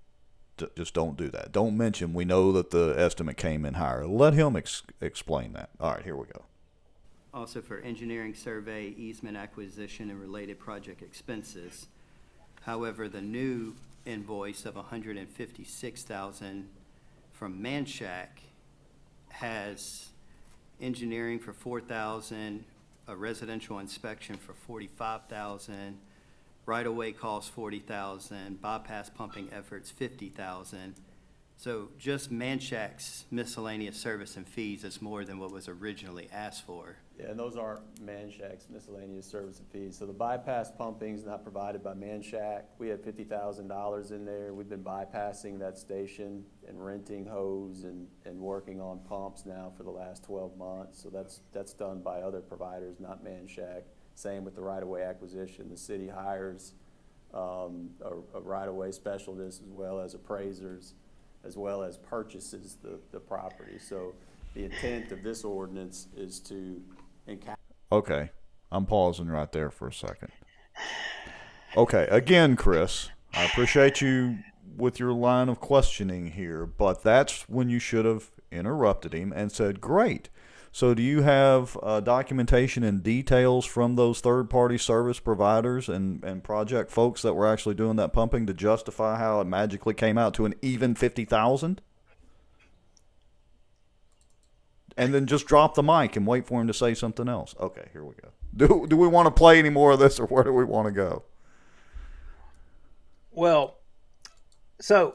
Just don't do that. Don't mention, we know that the estimate came in higher. Let him explain that. All right, here we go. Also for engineering, survey, easement acquisition, and related project expenses. However, the new invoice of $156,000 from Manchac has engineering for $4,000, a residential inspection for $45,000, right-of-way costs $40,000, bypass pumping efforts $50,000. So just Manchac's miscellaneous service and fees is more than what was originally asked for. Yeah, and those aren't Manchac's miscellaneous service and fees. So the bypass pumping is not provided by Manchac. We had $50,000 in there. We've been bypassing that station and renting hose and working on pumps now for the last 12 months. So that's done by other providers, not Manchac. Same with the right-of-way acquisition. The city hires a right-of-way specialist as well as appraisers, as well as purchases the property. So the intent of this ordinance is to Okay, I'm pausing right there for a second. Okay, again, Chris, I appreciate you with your line of questioning here, but that's when you should have interrupted him and said, great. So do you have documentation and details from those third-party service providers and project folks that were actually doing that pumping to justify how it magically came out to an even $50,000? And then just drop the mic and wait for him to say something else. Okay, here we go. Do we want to play any more of this, or where do we want to go? Well, so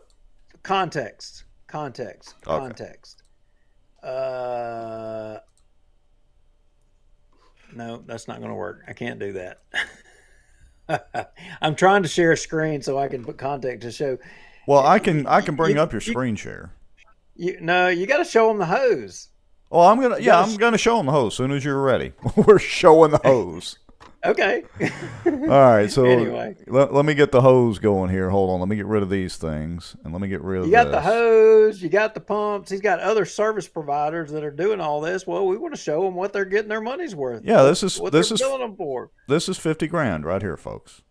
context. No, that's not going to work. I can't do that. I'm trying to share a screen so I can put context to show. Well, I can bring up your screen share. You got to show them the hose. Oh, I'm gonna show them the hose as soon as you're ready. We're showing the hose. Okay. All right. So anyway, let me get the hose going here. Hold on. Let me get rid of these things, and let me get rid of this. You got the hose. You got the pumps. He's got other service providers that are doing all this. Well, we want to show them what they're getting their money's worth. Yeah, this is billing them for. This is $50,000 right here, folks.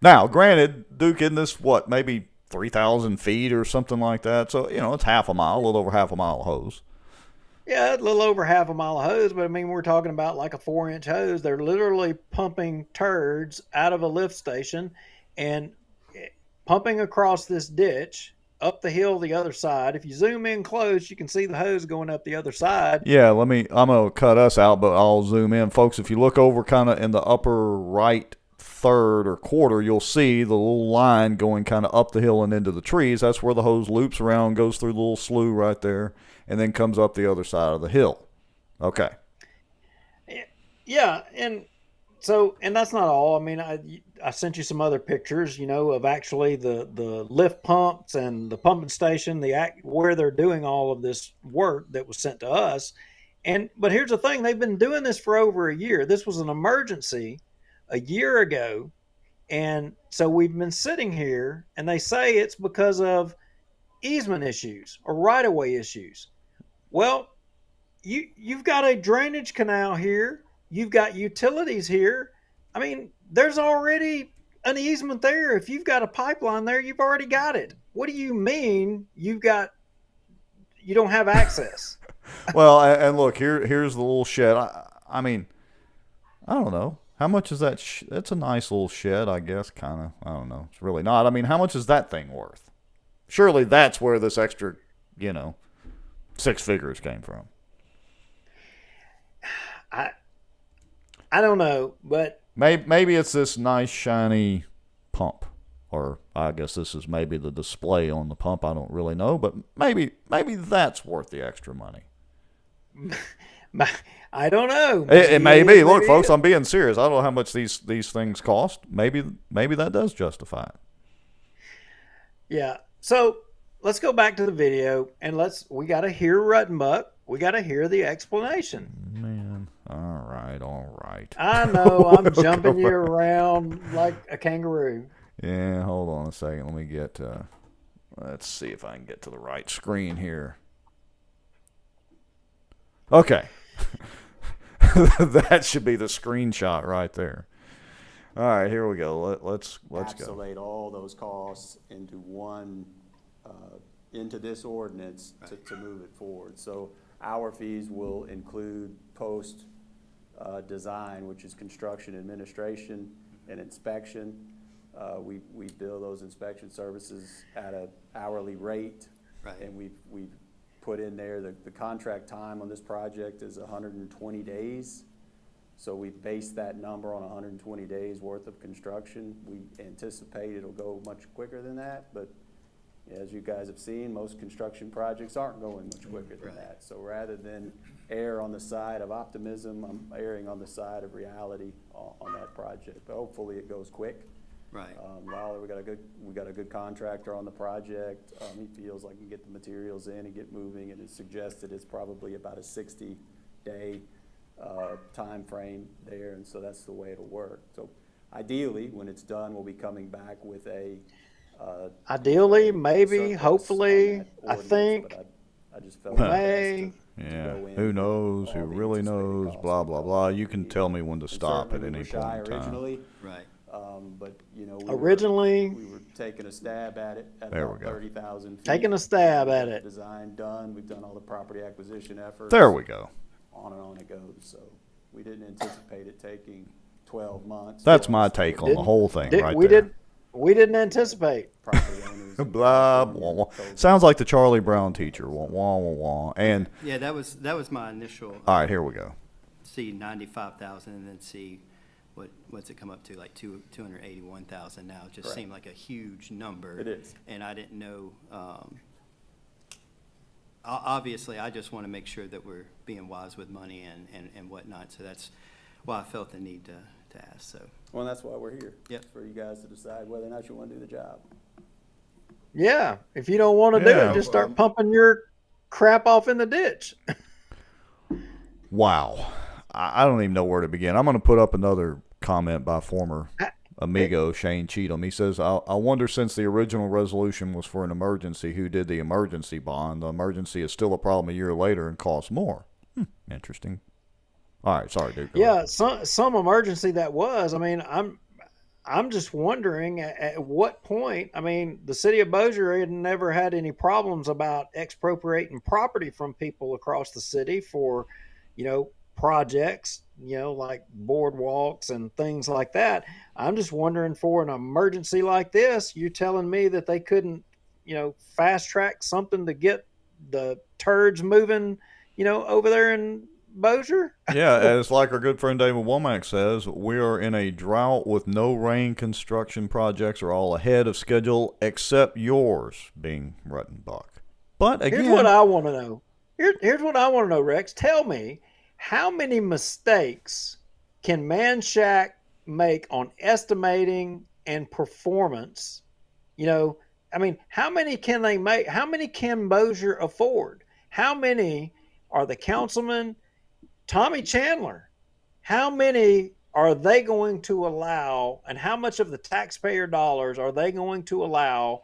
Now, granted, Duke, isn't this what, maybe 3,000 feet or something like that? So it's half a mile, a little over half a mile of hose. Yeah, a little over half a mile of hose, but I mean, we're talking about like a 4-inch hose. They're literally pumping turds out of a lift station and pumping across this ditch up the hill the other side. If you zoom in close, you can see the hose going up the other side. Yeah, I'm going to cut us out, but I'll zoom in. Folks, if you look over kind of in the upper right third or quarter, you'll see the little line going kind of up the hill and into the trees. That's where the hose loops around, goes through the little slough right there, and then comes up the other side of the hill. Okay. Yeah, and that's not all. I mean, I sent you some other pictures, of actually the lift pumps and the pumping station, where they're doing all of this work that was sent to us. But here's the thing: they've been doing this for over a year. This was an emergency a year ago, and so we've been sitting here, and they say it's because of easement issues or right-of-way issues. Well, you've got a drainage canal here. You've got utilities here. I mean, there's already an easement there. If you've got a pipeline there, you've already got it. What do you mean you don't have access? Well, and look, here's the little shed. I mean, I don't know. How much is that? That's a nice little shed, I guess, kind of. I don't know. It's really not. I mean, how much is that thing worth? Surely that's where this extra, 6 figures came from. I don't know, but maybe it's this nice shiny pump, or I guess this is maybe the display on the pump. I don't really know, but maybe that's worth the extra money. I don't know. It may be. Look, folks, I'm being serious. I don't know how much these things cost. Maybe that does justify it. Yeah. So let's go back to the video, and we got to hear Ruttenbuck. We got to hear the explanation. Man, all right. I know I'm jumping you around like a kangaroo. Yeah, hold on a second. Let me get. Let's see if I can get to the right screen here. Okay. That should be the screenshot right there. All right, here we go. Let's go. Encapsulate all those costs into one, into this ordinance to move it forward. So our fees will include post design, which is construction administration and inspection. We bill those inspection services at an hourly rate, and we've put in there the contract time on this project is 120 days. So we based that number on 120 days worth of construction. We anticipate it'll go much quicker than that, but as you guys have seen, most construction projects aren't going much quicker than that. So rather than err on the side of optimism, I'm erring on the side of reality on that project. But hopefully it goes quick. Right. Lawler, we got a good contractor on the project. He feels like he can get the materials in and get moving, and it's suggested it's probably about a 60-day time frame there, and so that's the way it'll work. So ideally, when it's done, we'll be coming back with a ideally, maybe, hopefully, I think. But I just felt May. Yeah, who knows? Who really knows? Blah blah blah. You can tell me when to stop at any point in time. Originally, right? But we were taking a stab at it at about 30,000 feet. Taking a stab at it. Design done. We've done all the property acquisition efforts. There we go. On and on it goes. So we didn't anticipate it taking 12 months. That's my take on the whole thing, right there. We didn't anticipate. Blah, wah, wah. Sounds like the Charlie Brown teacher. Wah, wah, wah, wah. And yeah, that was my initial. All right, here we go. See 95,000, and then see what's it come up to, like 281,000 now. It just seemed like a huge number. It is. And I didn't know. Obviously, I just want to make sure that we're being wise with money and whatnot. So that's why I felt the need to ask. So. Well, that's why we're here. Yep. For you guys to decide whether or not you want to do the job. Yeah. If you don't want to do it, just start pumping your crap off in the ditch. Wow. I don't even know where to begin. I'm going to put up another comment by former amigo Shane Cheatham. He says, I wonder, since the original resolution was for an emergency, who did the emergency bond? The emergency is still a problem a year later and costs more. Interesting. All right, sorry, dude. Yeah, some emergency that was. I mean, I'm just wondering at what point. I mean, the city of Bossier had never had any problems about expropriating property from people across the city for, projects, like boardwalks and things like that. I'm just wondering, for an emergency like this, you're telling me that they couldn't, fast track something to get the turds moving, over there in Bossier? Yeah, as like our good friend David Womack says, we are in a drought with no rain. Construction projects are all ahead of schedule, except yours being Ruttenbuck. But again, Here's what I want to know. Here's what I want to know, Rex. Tell me, how many mistakes can Shack make on estimating and performance? You know, I mean, how many can they make? How many can Bossier afford? How many are the councilman, Tommy Chandler? How many are they going to allow, and how much of the taxpayer dollars are they going to allow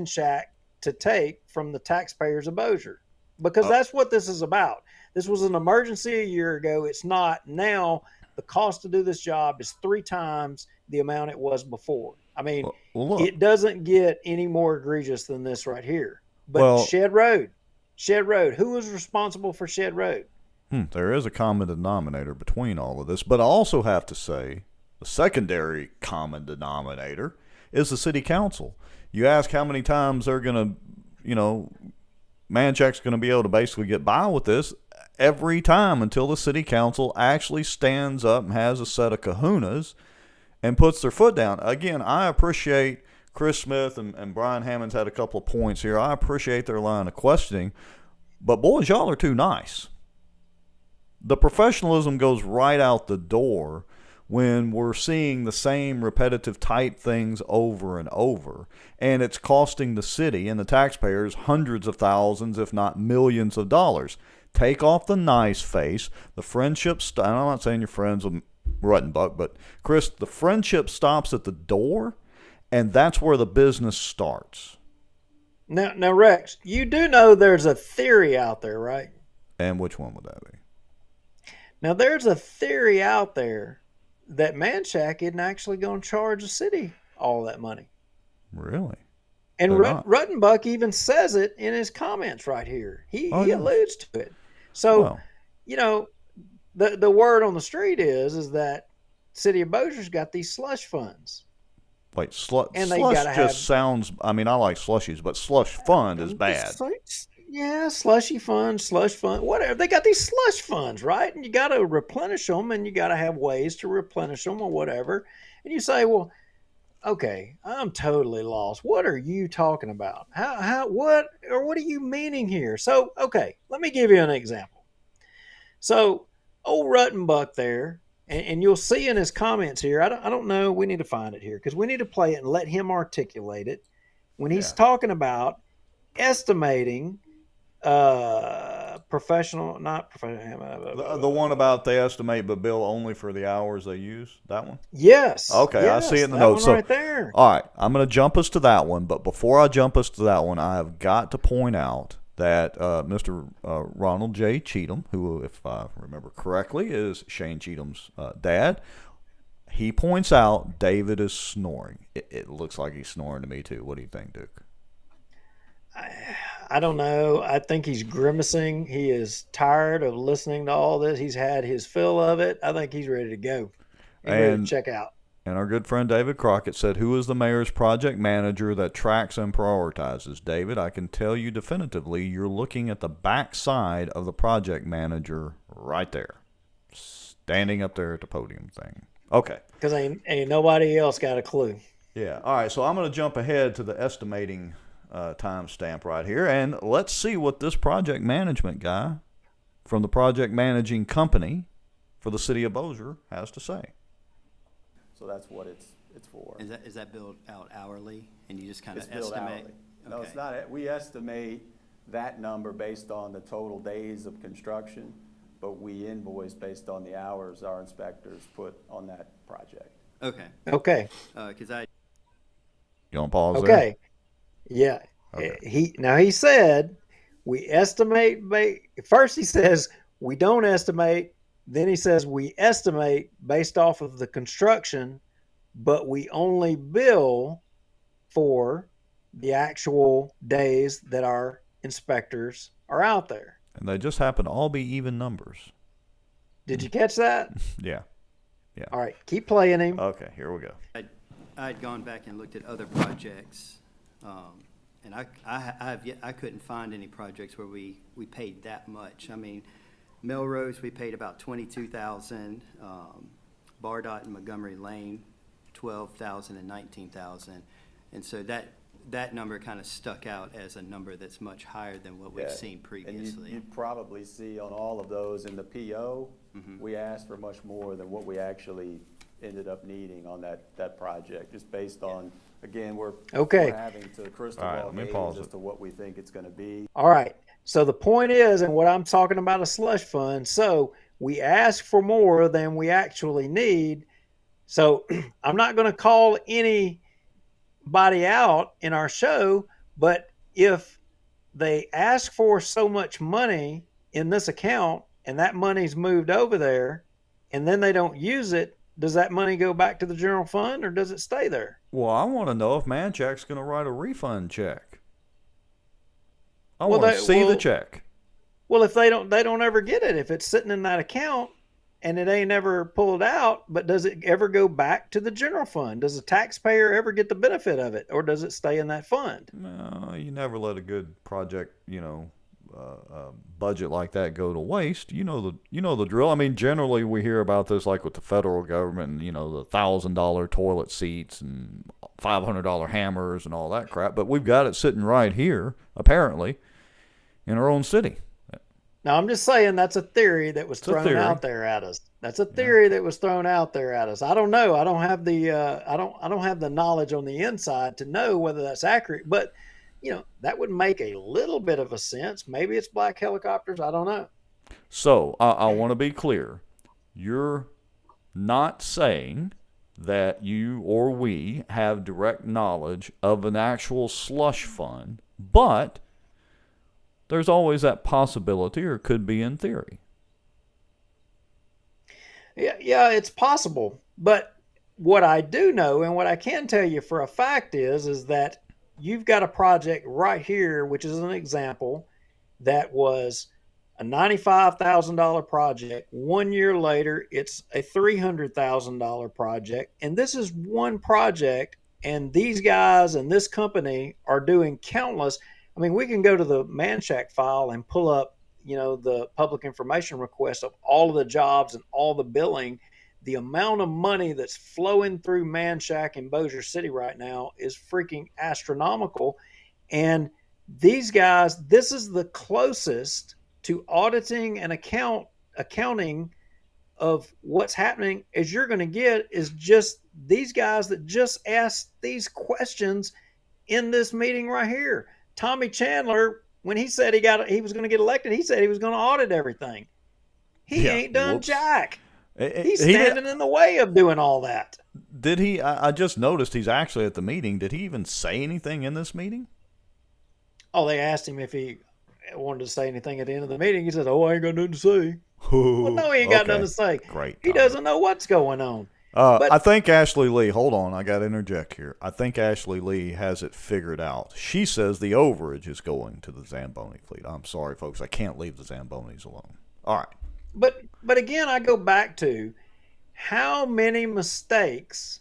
Shack to take from the taxpayers of Bossier? Because that's what this is about. This was an emergency a year ago. It's not now. The cost to do this job is 3 times the amount it was before. I mean, it doesn't get any more egregious than this right here. But Shed Road, who is responsible for Shed Road? There is a common denominator between all of this, but I also have to say the secondary common denominator is the city council. You ask how many times they're going to, Manchack's going to be able to basically get by with this every time until the city council actually stands up and has a set of kahunas and puts their foot down. Again, I appreciate Chris Smith and Brian Hammond's had a couple of points here. I appreciate their line of questioning, but boys, y'all are too nice. The professionalism goes right out the door when we're seeing the same repetitive type things over and over, and it's costing the city and the taxpayers hundreds of thousands, if not millions of dollars. Take off the nice face. The friendship, I'm not saying you're friends with Ruttenbuck, but Chris, the friendship stops at the door, and that's where the business starts. Now, Rex, you do know there's a theory out there, right? And which one would that be? Now, there's a theory out there that Shack isn't actually going to charge the city all that money. Really? And Ruttenbuck even says it in his comments right here. He alludes to it. So, the word on the street is that City of Bossier's got these slush funds. Wait, slush just sounds, I mean, I like slushies, but slush fund is bad. Yeah, slush fund, whatever. They got these slush funds, right? And you got to replenish them, and you got to have ways to replenish them or whatever. And you say, well, okay, I'm totally lost. What are you talking about? What are you meaning here? So, okay, let me give you an example. So, old Ruttenbuck there, and you'll see in his comments here, I don't know, we need to find it here because we need to play it and let him articulate it. When he's talking about estimating the one about they estimate but bill only for the hours they use, that one? Yes. Okay, yes, I see it in the notes. Right there. All right, I'm going to jump us to that one, but before I jump us to that one, I have got to point out that Mr. Ronald J. Cheatham, who, if I remember correctly, is Shane Cheatham's dad, he points out David is snoring. It looks like he's snoring to me too. What do you think, Duke? I don't know. I think he's grimacing. He is tired of listening to all this. He's had his fill of it. I think he's ready to go. He's ready to check out. And our good friend David Crockett said, who is the mayor's project manager that tracks and prioritizes? David, I can tell you definitively you're looking at the back side of the project manager right there, standing up there at the podium thing. Okay. Because ain't nobody else got a clue. Yeah. All right, so I'm going to jump ahead to the estimating timestamp right here, and let's see what this project management guy from the project managing company for the city of Bossier has to say. So that's what it's for. Is that billed out hourly, and you just kind of estimate? Billed hourly. No, okay. It's not. We estimate that number based on the total days of construction, but we invoice based on the hours our inspectors put on that project. Okay. Okay. Because You want to pause there? Okay. Yeah. Okay. He said we estimate. First he says we don't estimate. Then he says we estimate based off of the construction, but we only bill for the actual days that our inspectors are out there. And they just happen to all be even numbers. Did you catch that? Yeah. All right, keep playing him. Okay, here we go. I had gone back and looked at other projects, and I couldn't find any projects where we paid that much. I mean, Melrose, we paid about 22,000. Bardot and Montgomery Lane, 12,000 and 19,000. And so that number kind of stuck out as a number that's much higher than what we've seen previously. And you'd probably see on all of those in the PO, we asked for much more than what we actually ended up needing on that project, just based on, again, we're having to crystal ball gauge as to what we think it's going to be. All right. So the point is, and what I'm talking about a slush fund, so we ask for more than we actually need. So I'm not going to call anybody out in our show, but if they ask for so much money in this account and that money's moved over there and then they don't use it, does that money go back to the general fund or does it stay there? Well, I want to know if Manchak's going to write a refund check. I want to see the check. Well, if they don't ever get it. If it's sitting in that account and it ain't ever pulled out, but does it ever go back to the general fund? Does the taxpayer ever get the benefit of it, or does it stay in that fund? No, you never let a good project, budget like that go to waste. You know the drill. I mean, generally we hear about this like with the federal government, and, the $1,000 toilet seats and $500 hammers and all that crap. But we've got it sitting right here, apparently, in our own city. Now, I'm just saying that's a theory that was thrown out there at us. That's a theory that was thrown out there at us. I don't know. I don't have the I don't have the knowledge on the inside to know whether that's accurate. But that would make a little bit of a sense. Maybe it's black helicopters. I don't know. So I want to be clear. You're not saying that you or we have direct knowledge of an actual slush fund, but there's always that possibility, or could be in theory. Yeah, it's possible. But what I do know, and what I can tell you for a fact is that you've got a project right here, which is an example, that was a $95,000 project. 1 year later, it's a $300,000 project. And this is one project, and these guys and this company are doing countless. I mean, we can go to the Manshak file and pull up, the public information request of all of the jobs and all the billing. The amount of money that's flowing through Manshak in Bossier City right now is freaking astronomical. And these guys, this is the closest to auditing and accounting of what's happening as you're going to get, is just these guys that just asked these questions in this meeting right here. Tommy Chandler, when he said he was going to get elected, he said he was going to audit everything. He ain't done jack. He's standing in the way of doing all that. Did he? I just noticed he's actually at the meeting. Did he even say anything in this meeting? Oh, they asked him if he wanted to say anything at the end of the meeting. He said, I ain't got nothing to say. Well, no, he ain't got nothing to say. Great. He doesn't know what's going on. I think Ashley Lee, hold on, I got to interject here. I think Ashley Lee has it figured out. She says the overage is going to the Zamboni fleet. I'm sorry, folks. I can't leave the Zambonis alone. All right. But again, I go back to how many mistakes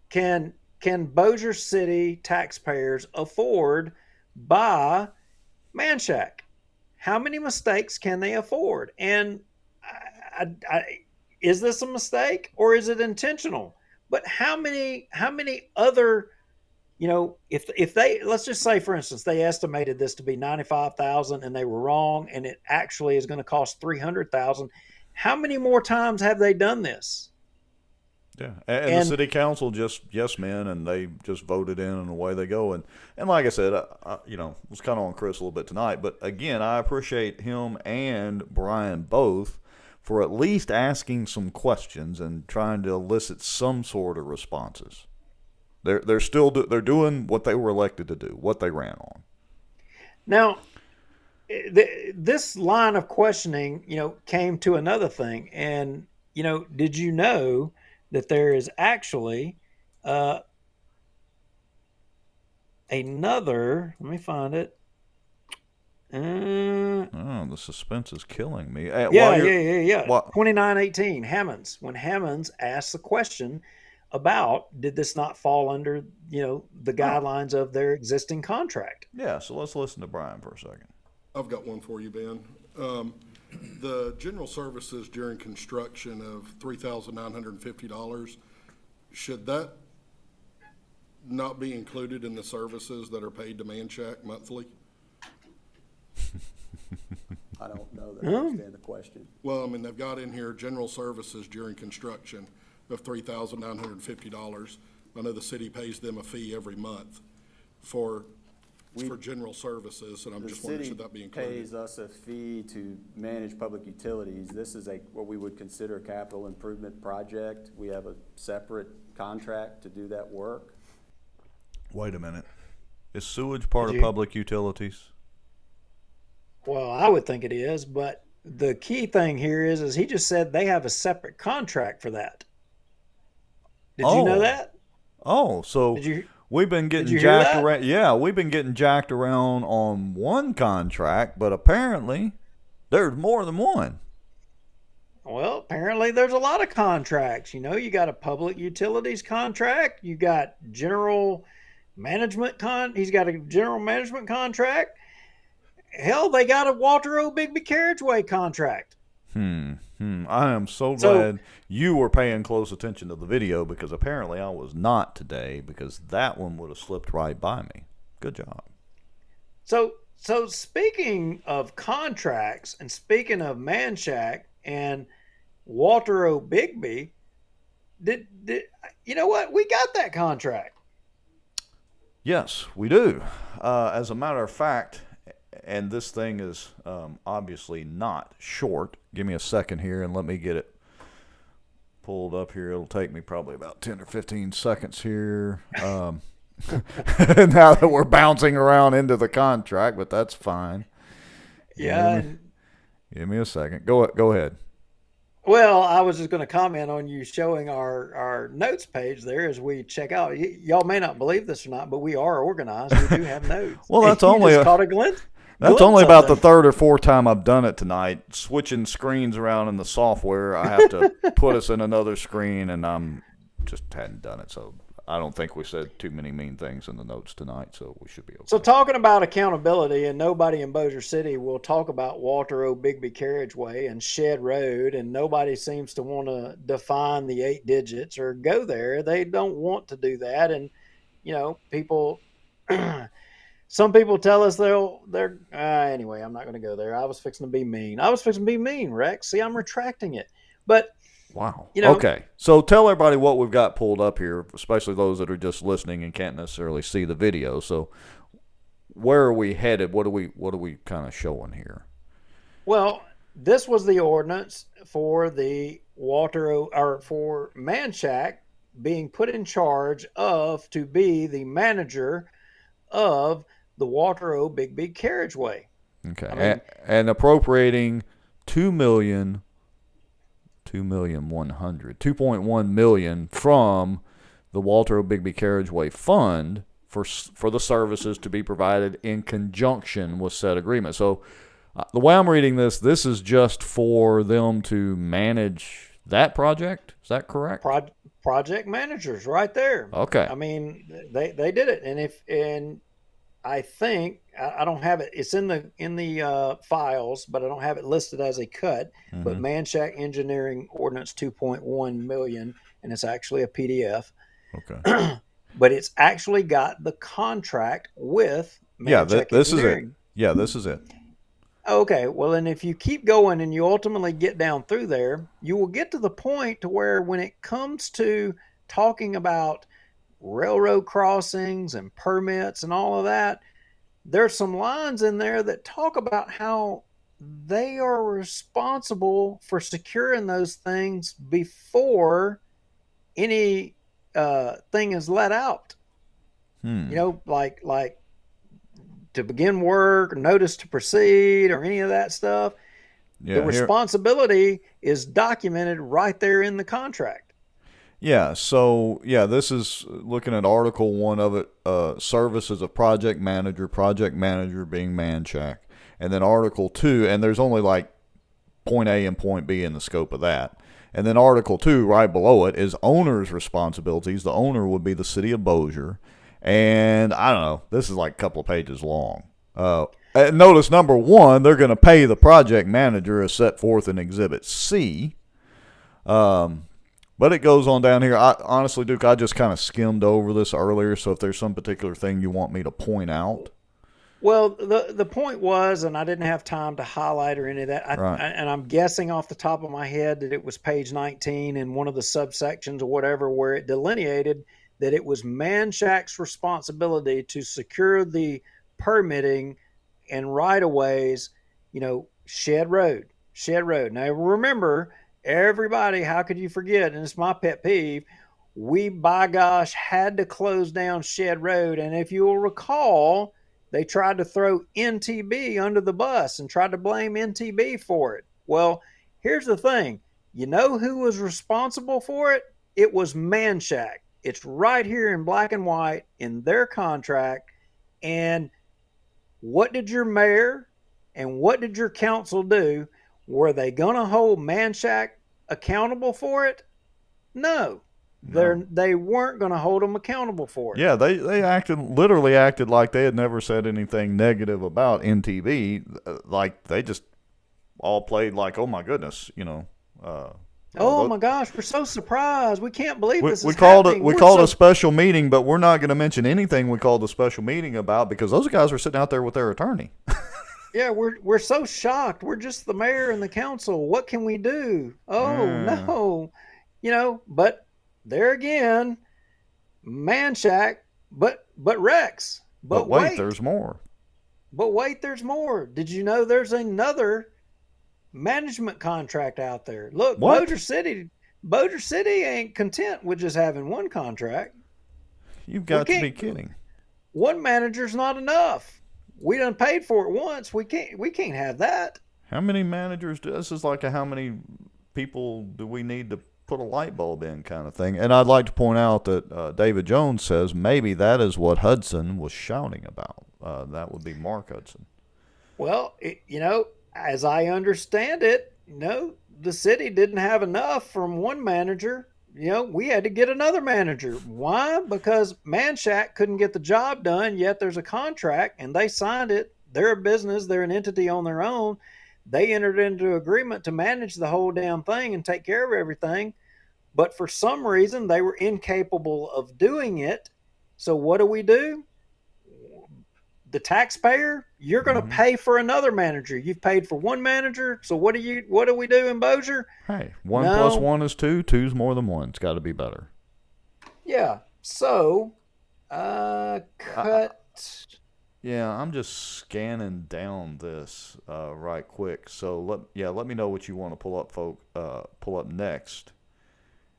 can Bossier City taxpayers afford by Manshak? How many mistakes can they afford? And is this a mistake or is it intentional? But how many other, if they, let's just say, for instance, they estimated this to be 95,000 and they were wrong, and it actually is going to cost 300,000. How many more times have they done this? Yeah, and the city council just yes men, and they just voted in, and away they go. And like I said, I was kind of on Chris a little bit tonight, but again, I appreciate him and Brian both for at least asking some questions and trying to elicit some sort of responses. They're still they're doing what they were elected to do, what they ran on. Now, this line of questioning, came to another thing, and did you know that there is actually another? Let me find it. The suspense is killing me. Yeah. 2918 Hammonds. When Hammonds asked the question about, did this not fall under, the guidelines of their existing contract? Yeah. So let's listen to Brian for a second. I've got one for you, Ben. The general services during construction of $3,950, should that not be included in the services that are paid to Manchac monthly? I don't know that I understand the question. Well, I mean, they've got in here general services during construction of $3,950. I know the city pays them a fee every month for general services, and I'm just wondering, should that be included? The city pays us a fee to manage public utilities. This is what we would consider a capital improvement project. We have a separate contract to do that work. Wait a minute. Is sewage part of public utilities? Well, I would think it is, but the key thing here is he just said they have a separate contract for that. Did you know that? Oh, so we've been getting jacked around. Yeah, we've been getting jacked around on one contract, but apparently there's more than one. Well, apparently there's a lot of contracts. You know, you got a public utilities contract. You got general management he's got a general management contract. Hell, they got a Walter O. Bigby Carriageway contract. I am so glad you were paying close attention to the video, because apparently I was not today, because that one would have slipped right by me. Good job. So speaking of contracts and speaking of Manchac and Walter O. Bigby, did you know what? We got that contract. Yes, we do. As a matter of fact, and this thing is obviously not short. Give me a second here and let me get it pulled up here. It'll take me probably about 10 or 15 seconds here. Now that we're bouncing around into the contract, but that's fine. Yeah. Give me a second. Go ahead. Well, I was just going to comment on you showing our notes page there as we check out. Y'all may not believe this or not, but we are organized. We do have notes. Well, that's only caught a glimpse. That's only about the third or fourth time I've done it tonight. Switching screens around in the software, I have to put us in another screen, and I'm just hadn't done it. So I don't think we said too many mean things in the notes tonight, so we should be okay. So talking about accountability, and nobody in Bossier City will talk about Walter O. Bigby Carriageway and Shed Road, and nobody seems to want to define the 8 digits or go there. They don't want to do that, and you know, people. Some people tell us they're anyway, I'm not going to go there. I was fixing to be mean. Rex. See, I'm retracting it. But wow. You know, okay. So tell everybody what we've got pulled up here, especially those that are just listening and can't necessarily see the video. So where are we headed? What are we kind of showing here? Well, this was the ordinance for the for Manchac being put in charge of to be the manager of the Walter O. Bigby Carriageway. Okay. I mean, and appropriating $2.1 million from the Walter O. Bigby Carriageway Fund for the services to be provided in conjunction with said agreement. So the way I'm reading this is just for them to manage that project. Is that correct? Project managers right there. Okay. I mean, they did it. And I think I don't have it. It's in the files, but I don't have it listed as a cut. Mm-hmm. But Manchac Engineering Ordinance 2.1 million, and it's actually a PDF. Okay. But it's actually got the contract with Manchac this Engineering. is it. Yeah, this is it. Okay, well, and if you keep going and you ultimately get down through there, you will get to the point to where when it comes to talking about railroad crossings and permits and all of that, there's some lines in there that talk about how they are responsible for securing those things before any thing is let out. You know, like to begin work, or notice to proceed, or any of that stuff. Yeah, the responsibility is documented right there in the contract. Yeah, so, this is looking at Article 1 of it, services of project manager being Manchac. And then Article 2, and there's only like point A and point B in the scope of that. And then Article 2, right below it, is owner's responsibilities. The owner would be the city of Bossier. And I don't know, this is like a couple of pages long. Notice number one, they're going to pay the project manager as set forth in Exhibit C. But it goes on down here. Honestly, Duke, I just kind of skimmed over this earlier, so if there's some particular thing you want me to point out. Well, the point was, and I didn't have time to highlight or any of that, and I'm guessing off the top of my head that it was page 19 in one of the subsections or whatever, where it delineated that it was Manshac's responsibility to secure the permitting and right-of-ways, Shed Road. Now, remember, everybody, how could you forget, and it's my pet peeve, we, by gosh, had to close down Shed Road, and if you'll recall, they tried to throw NTB under the bus and tried to blame NTB for it. Well, here's the thing. You know who was responsible for it? It was Manshack. It's right here in black and white in their contract. And what did your mayor and what did your council do? Were they going to hold Manshack accountable for it? No. They weren't going to hold them accountable for it. Yeah, they literally acted like they had never said anything negative about NTV. Like they just all played like, oh my goodness, oh my gosh, we're so surprised. We can't believe this we is called happening. We called a special meeting, but we're not going to mention anything we called the special meeting about because those guys are sitting out there with their attorney. Yeah, we're so shocked. We're just the mayor and the council. What can we do? Oh no, but. There again, Manshack, but Rex. But wait, there's more. But wait, there's more. Did you know there's another management contract out there? Look, what? Bossier City ain't content with just having one contract. You've got to be kidding. One manager's not enough. We done paid for it once. We can't have that. How many managers this is like how many people do we need to put a light bulb in kind of thing? And I'd like to point out that David Jones says maybe that is what Hudson was shouting about. That would be Mark Hudson. Well, as I understand it, the city didn't have enough from one manager. We had to get another manager. Why? Because Manshack couldn't get the job done, yet there's a contract and they signed it. They're a business. They're an entity on their own. They entered into agreement to manage the whole damn thing and take care of everything. But for some reason, they were incapable of doing it. So what do? The taxpayer, you're going to pay for another manager. You've paid for one manager. So what do we do in Bossier? Hey, 1 plus 1 is 2. 2's more than 1. It's got to be better. Yeah. So, cut. Yeah, I'm just scanning down this right quick. So let me know what you want to pull up next.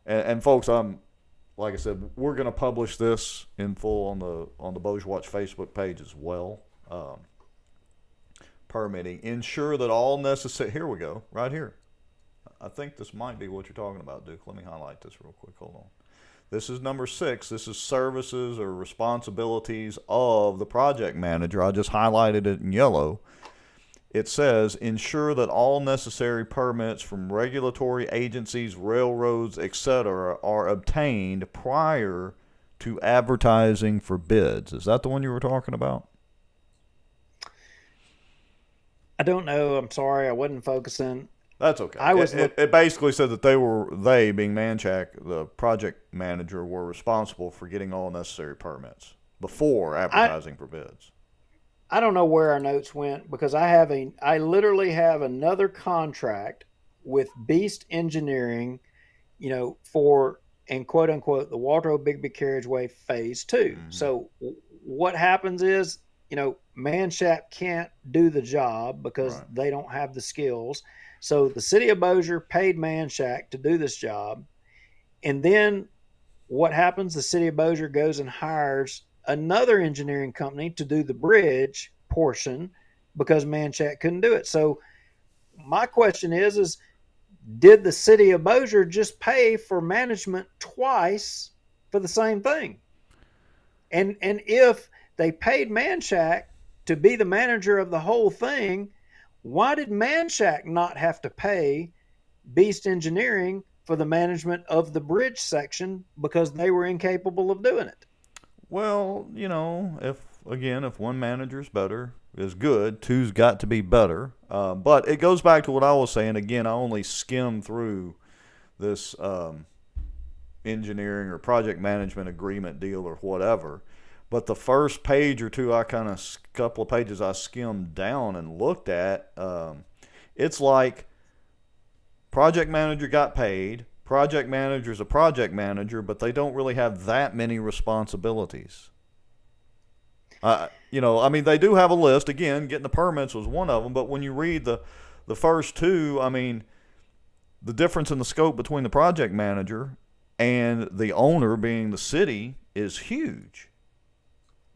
And folks, like I said, we're going to publish this in full on the Bossier Watch Facebook page as well. Permitting, ensure that all necessary. Here we go, right here. I think this might be what you're talking about, Duke. Let me highlight this real quick. Hold on. This is number 6. This is services or responsibilities of the project manager. I just highlighted it in yellow. It says, ensure that all necessary permits from regulatory agencies, railroads, etc. are obtained prior to advertising for bids. Is that the one you were talking about? I don't know. I'm sorry. I wasn't focusing. That's okay. It basically said that they being Manshack, the project manager, were responsible for getting all necessary permits before advertising for bids. I don't know where our notes went because I literally have another contract with Beast Engineering, for, and quote unquote, the Walter O. Bigby Carriageway Phase 2. Mm-hmm. So what happens is, Manshack can't do the job because they don't have the skills. So the city of Bossier paid Manshack to do this job. And then what happens? The city of Bossier goes and hires another engineering company to do the bridge portion because Manshack couldn't do it. So my question is did the city of Bossier just pay for management twice for the same thing? And if they paid Manshack to be the manager of the whole thing, why did Manshack not have to pay Beast Engineering for the management of the bridge section because they were incapable of doing it? Well, if one manager's better, is good. Two's got to be better. But it goes back to what I was saying. Again, I only skimmed through this engineering or project management agreement deal or whatever. But the first page or two, couple of pages I skimmed down and looked at, it's like project manager got paid. Project manager's a project manager, but they don't really have that many responsibilities. They do have a list. Again, getting the permits was one of them. But when you read the first two, the difference in the scope between the project manager and the owner, being the city, is huge.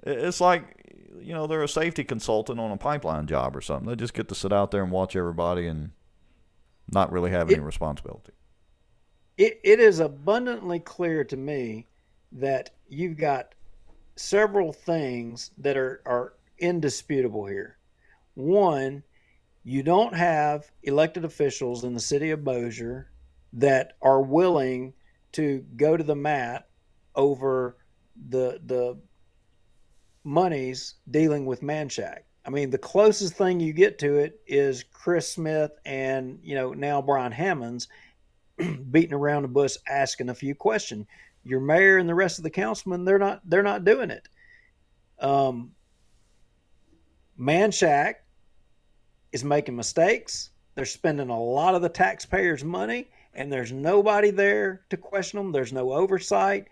It's like, they're a safety consultant on a pipeline job or something. They just get to sit out there and watch everybody and not really have any responsibility. It is abundantly clear to me that you've got several things that are indisputable here. One, you don't have elected officials in the city of Bossier that are willing to go to the mat over the monies dealing with Manchac. The closest thing you get to it is Chris Smith and, now Brian Hammonds beating around the bush, asking a few questions. Your mayor and the rest of the councilmen, they're not doing it. Manchac is making mistakes. They're spending a lot of the taxpayers' money, and there's nobody there to question them. There's no oversight.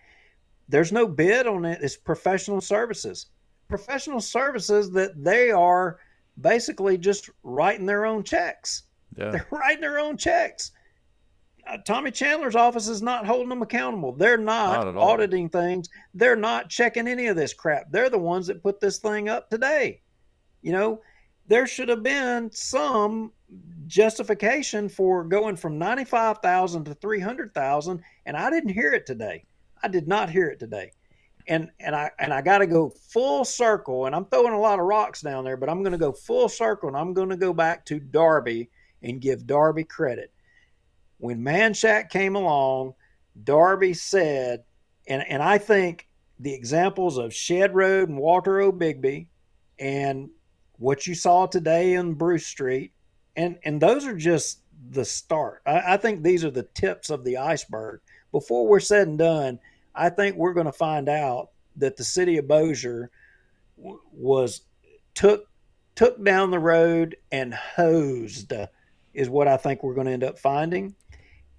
There's no bid on it. It's professional services. Professional services that they are basically just writing their own checks. Yeah. They're writing their own checks. Tommy Chandler's office is not holding them accountable. They're not auditing things. They're not checking any of this crap. They're the ones that put this thing up today. There should have been some justification for going from 95,000 to 300,000, and I didn't hear it today. I did not hear it today. And I got to go full circle, and I'm throwing a lot of rocks down there, but I'm going to go full circle, and I'm going to go back to Darby and give Darby credit. When Manchac came along, Darby said, and I think the examples of Shed Road and Walter O'Bigby and what you saw today in Bruce Street, and those are just the start. I think these are the tips of the iceberg. Before we're said and done, I think we're going to find out that the city of Bossier took down the road and hosed, is what I think we're going to end up finding.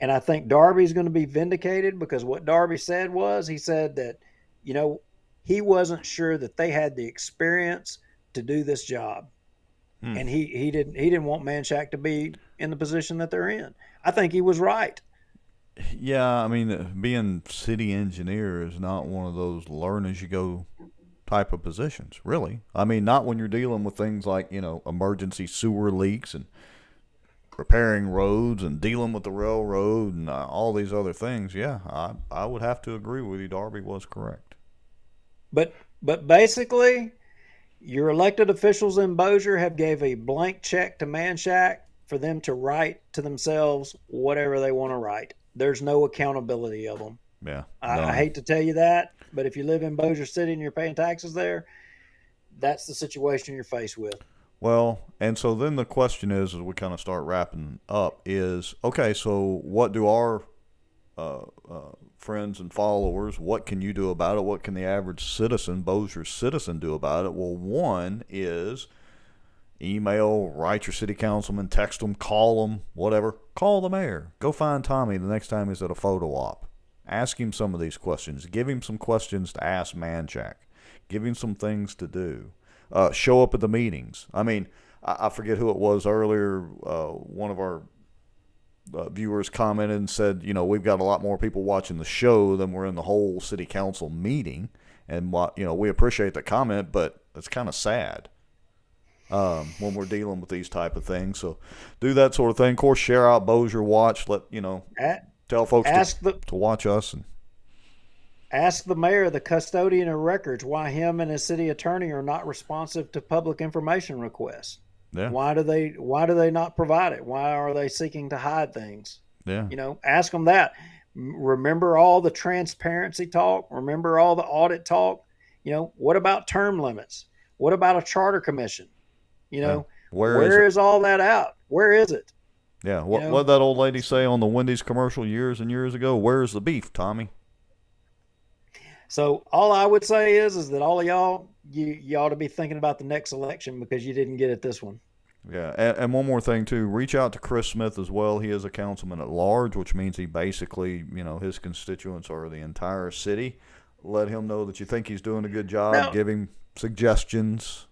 And I think Darby's going to be vindicated, because what Darby said was, he said that, he wasn't sure that they had the experience to do this job. And he didn't want Manchac to be in the position that they're in. I think he was right. Yeah, being city engineer is not one of those learn as you go type of positions, really. Not when you're dealing with things like, emergency sewer leaks and repairing roads and dealing with the railroad and all these other things. Yeah, I would have to agree with you. Darby was correct. But basically, your elected officials in Bossier have gave a blank check to Manchac for them to write to themselves whatever they want to write. There's no accountability of them. Yeah, I hate to tell you that, but if you live in Bossier City and you're paying taxes there, that's the situation you're faced with. Well, and so then the question is, as we kind of start wrapping up, is, okay, so what do our friends and followers, what can you do about it? What can the average citizen, Bossier citizen, do about it? Well, one is email, write your city councilman, text them, call them, whatever. Call the mayor. Go find Tommy the next time he's at a photo op. Ask him some of these questions. Give him some questions to ask Manchac. Give him some things to do. Show up at the meetings. I forget who it was earlier. One of our viewers commented and said, we've got a lot more people watching the show than we're in the whole city council meeting. And, we appreciate the comment, but it's kind of sad when we're dealing with these type of things. So do that sort of thing. Of course, share out Bossier Watch. Tell folks to watch us. And ask the mayor, the custodian of records, why him and his city attorney are not responsive to public information requests. Yeah. Why do they not provide it? Why are they seeking to hide things? Yeah. Ask them that. Remember all the transparency talk? Remember all the audit talk? What about term limits? What about a charter commission? You know, Where is all that out? Where is it? Yeah, what did that old lady say on the Wendy's commercial years and years ago? Where's the beef, Tommy? So all I would say is that all of y'all, you ought to be thinking about the next election because you didn't get it this one. Yeah, and one more thing too. Reach out to Chris Smith as well. He is a councilman at large, which means he basically, his constituents are the entire city. Let him know that you think he's doing a good job. Now, give him suggestions.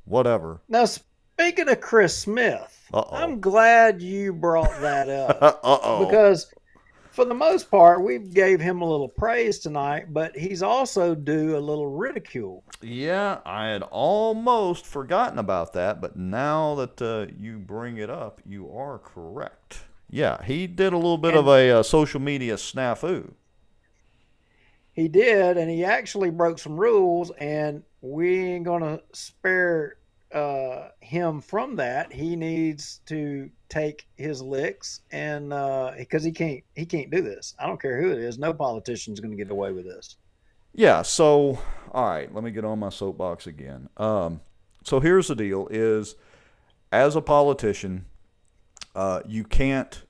Whatever. Now, speaking of Chris Smith, I'm glad you brought that up. Because for the most part, we gave him a little praise tonight, but he's also due a little ridicule. Yeah, I had almost forgotten about that, but now that you bring it up, you are correct. Yeah, he did a little bit of a social media snafu. He did, and he actually broke some rules, and we ain't going to spare him from that. He needs to take his licks, and because he can't do this. I don't care who it is. No politician's going to get away with this. Yeah. So, all right, let me get on my soapbox again. So here's the deal: is as a politician, you can't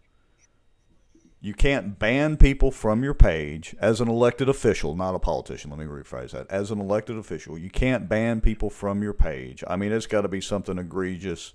ban people from your page as an elected official, not a politician. Let me rephrase that. As an elected official, you can't ban people from your page. I mean, it's got to be something egregious,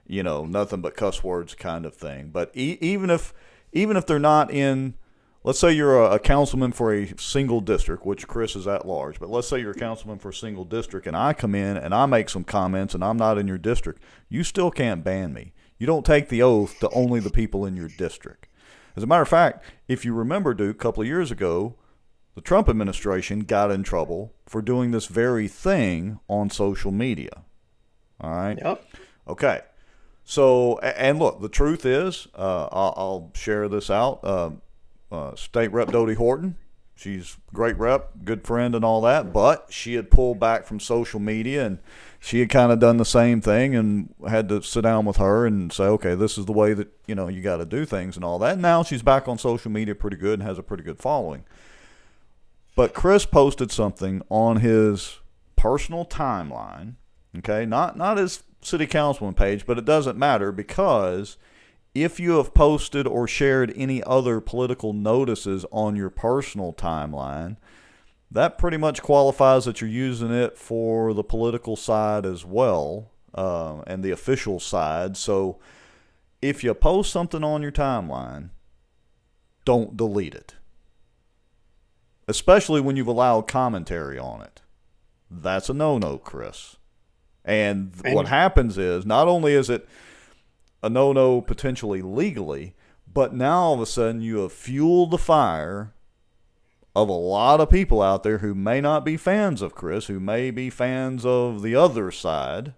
nothing but cuss words kind of thing. But even if they're not in, let's say you're a councilman for a single district, which Chris is at large, but let's say you're a councilman for a single district and I come in and I make some comments and I'm not in your district, you still can't ban me. You don't take the oath to only the people in your district. As a matter of fact, if you remember, Duke, a couple of years ago, the Trump administration got in trouble for doing this very thing on social media. All right? Yep. Okay. So, and look, the truth is, I'll share this out. State Rep Dodie Horton, she's a great rep, good friend and all that, but she had pulled back from social media and she had kind of done the same thing and had to sit down with her and say, okay, this is the way that, you got to do things and all that. And now she's back on social media pretty good and has a pretty good following. But Chris posted something on his personal timeline, okay, not his city councilman page, but it doesn't matter because if you have posted or shared any other political notices on your personal timeline, that pretty much qualifies that you're using it for the political side as well, and the official side. So if you post something on your timeline, don't delete it. Especially when you've allowed commentary on it. That's a no-no, Chris. And what happens is, not only is it a no-no potentially legally, but now all of a sudden you have fueled the fire of a lot of people out there who may not be fans of Chris, who may be fans of the other side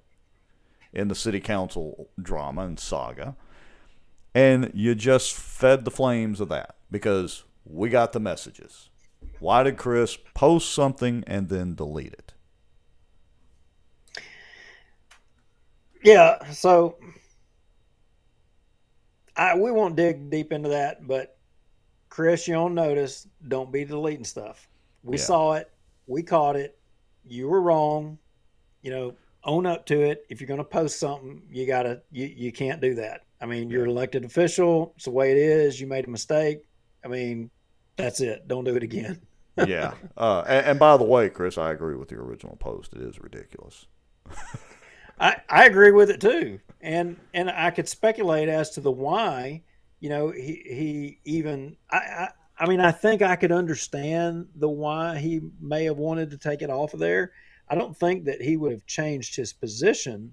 in the city council drama and saga. And you just fed the flames of that because we got the messages. Why did Chris post something and then delete it? Yeah, so we won't dig deep into that, but Chris, you're on notice. Don't be deleting stuff. We saw it. We caught it. You were wrong. Own up to it. If you're going to post something, you can't do that. I mean, you're an elected official. It's the way it is. You made a mistake. I mean, that's it. Don't do it again. Yeah. And by the way, Chris, I agree with your original post. It is ridiculous. I agree with it too. And I could speculate as to the why. He even I mean, I think I could understand the why he may have wanted to take it off of there. I don't think that he would have changed his position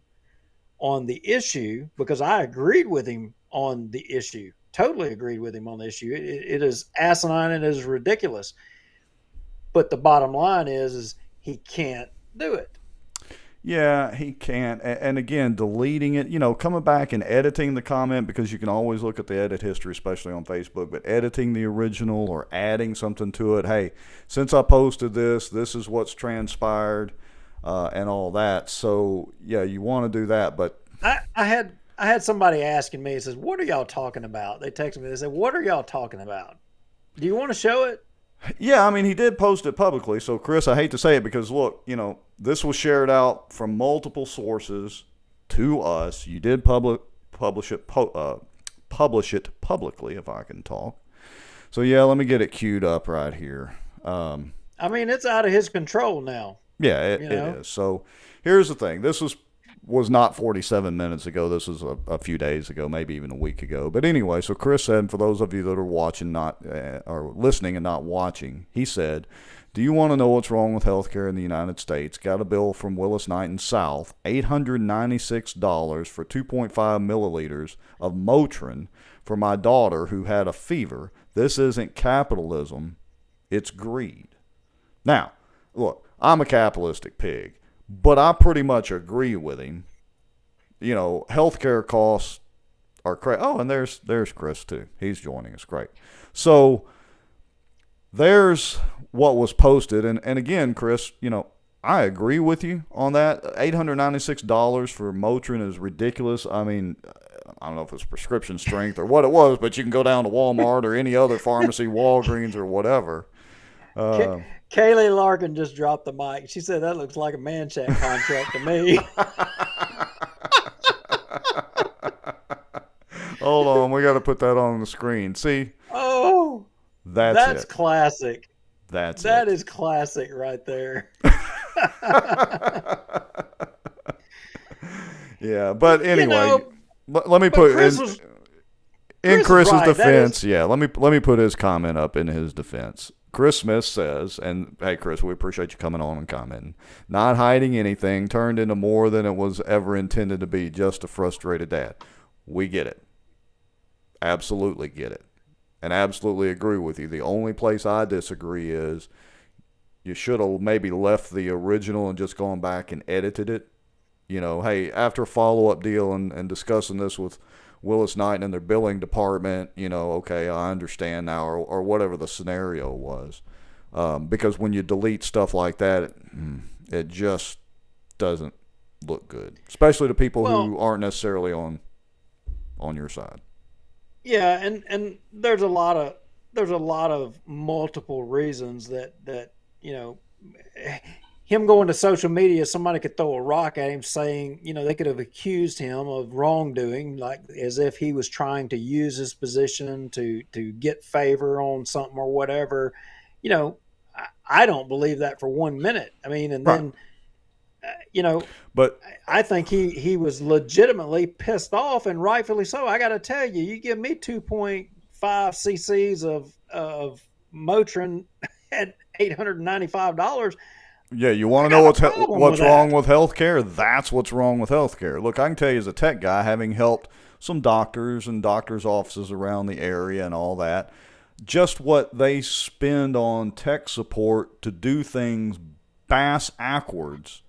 on the issue because I agreed with him on the issue. Totally agreed with him on the issue. It is asinine and it is ridiculous. But the bottom line is he can't do it. Yeah, he can't. And again, deleting it, coming back and editing the comment, because you can always look at the edit history, especially on Facebook, but editing the original or adding something to it. Hey, since I posted this is what's transpired, and all that. So yeah, you want to do that, but I had somebody asking me, it says, what are y'all talking about? They texted me, they said, what are y'all talking about? Do you want to show it? Yeah, I mean, he did post it publicly. So, Chris, I hate to say it because, look, this was shared out from multiple sources to us. You did publish it publicly, if I can talk. So yeah, let me get it queued up right here. I mean, it's out of his control now. Yeah, it is. So here's the thing. This was not 47 minutes ago. This was a few days ago, maybe even a week ago. But anyway, so Chris said, for those of you that are watching, or listening and not watching, he said, do you want to know what's wrong with healthcare in the United States? Got a bill from Willis Knight and South, $896 for 2.5 milliliters of Motrin for my daughter who had a fever. This isn't capitalism, it's greed. Now, look, I'm a capitalistic pig, but I pretty much agree with him. You know, healthcare costs are crazy. Oh, and there's Chris too. He's joining us. Great. So there's what was posted, and again, Chris, you know, I agree with you on that. $896 for Motrin is ridiculous. I mean, I don't know if it's prescription strength or what it was, but you can go down to Walmart or any other pharmacy, Walgreens or whatever. Kaylee Larkin just dropped the mic. She said that looks like a Manchac contract to me. Hold on, we got to put that on the screen. See? Oh, that's classic. That is classic right there. Yeah, but anyway, you know, let me put in Chris's right. defense. Yeah, let me put his comment up in his defense. Chris Smith says, and hey, Chris, we appreciate you coming on and commenting. Not hiding anything, turned into more than it was ever intended to be, just a frustrated dad. We get it. Absolutely get it. And absolutely agree with you. The only place I disagree is you should have maybe left the original and just gone back and edited it. You know, hey, after a follow-up deal and discussing this with Willis Knight and their billing department, you know, okay, I understand now, or whatever the scenario was. Because when you delete stuff like that, it just doesn't look good, especially to people who aren't necessarily on your side. Yeah, and there's a lot of multiple reasons that you know, him going to social media, somebody could throw a rock at him saying, you know, they could have accused him of wrongdoing, like as if he was trying to use his position to get favor on something or whatever. You know, I don't believe that for 1 minute. I mean, and then, you know, but I think he was legitimately pissed off, and rightfully so. I got to tell you, you give me 2.5 cc's of Motrin at $895. Yeah, you want to know what's wrong with healthcare? That's what's wrong with healthcare. Look, I can tell you as a tech guy, having helped some doctors and doctors' offices around the area and all that, just what they spend on tech support to do things bass-ackwards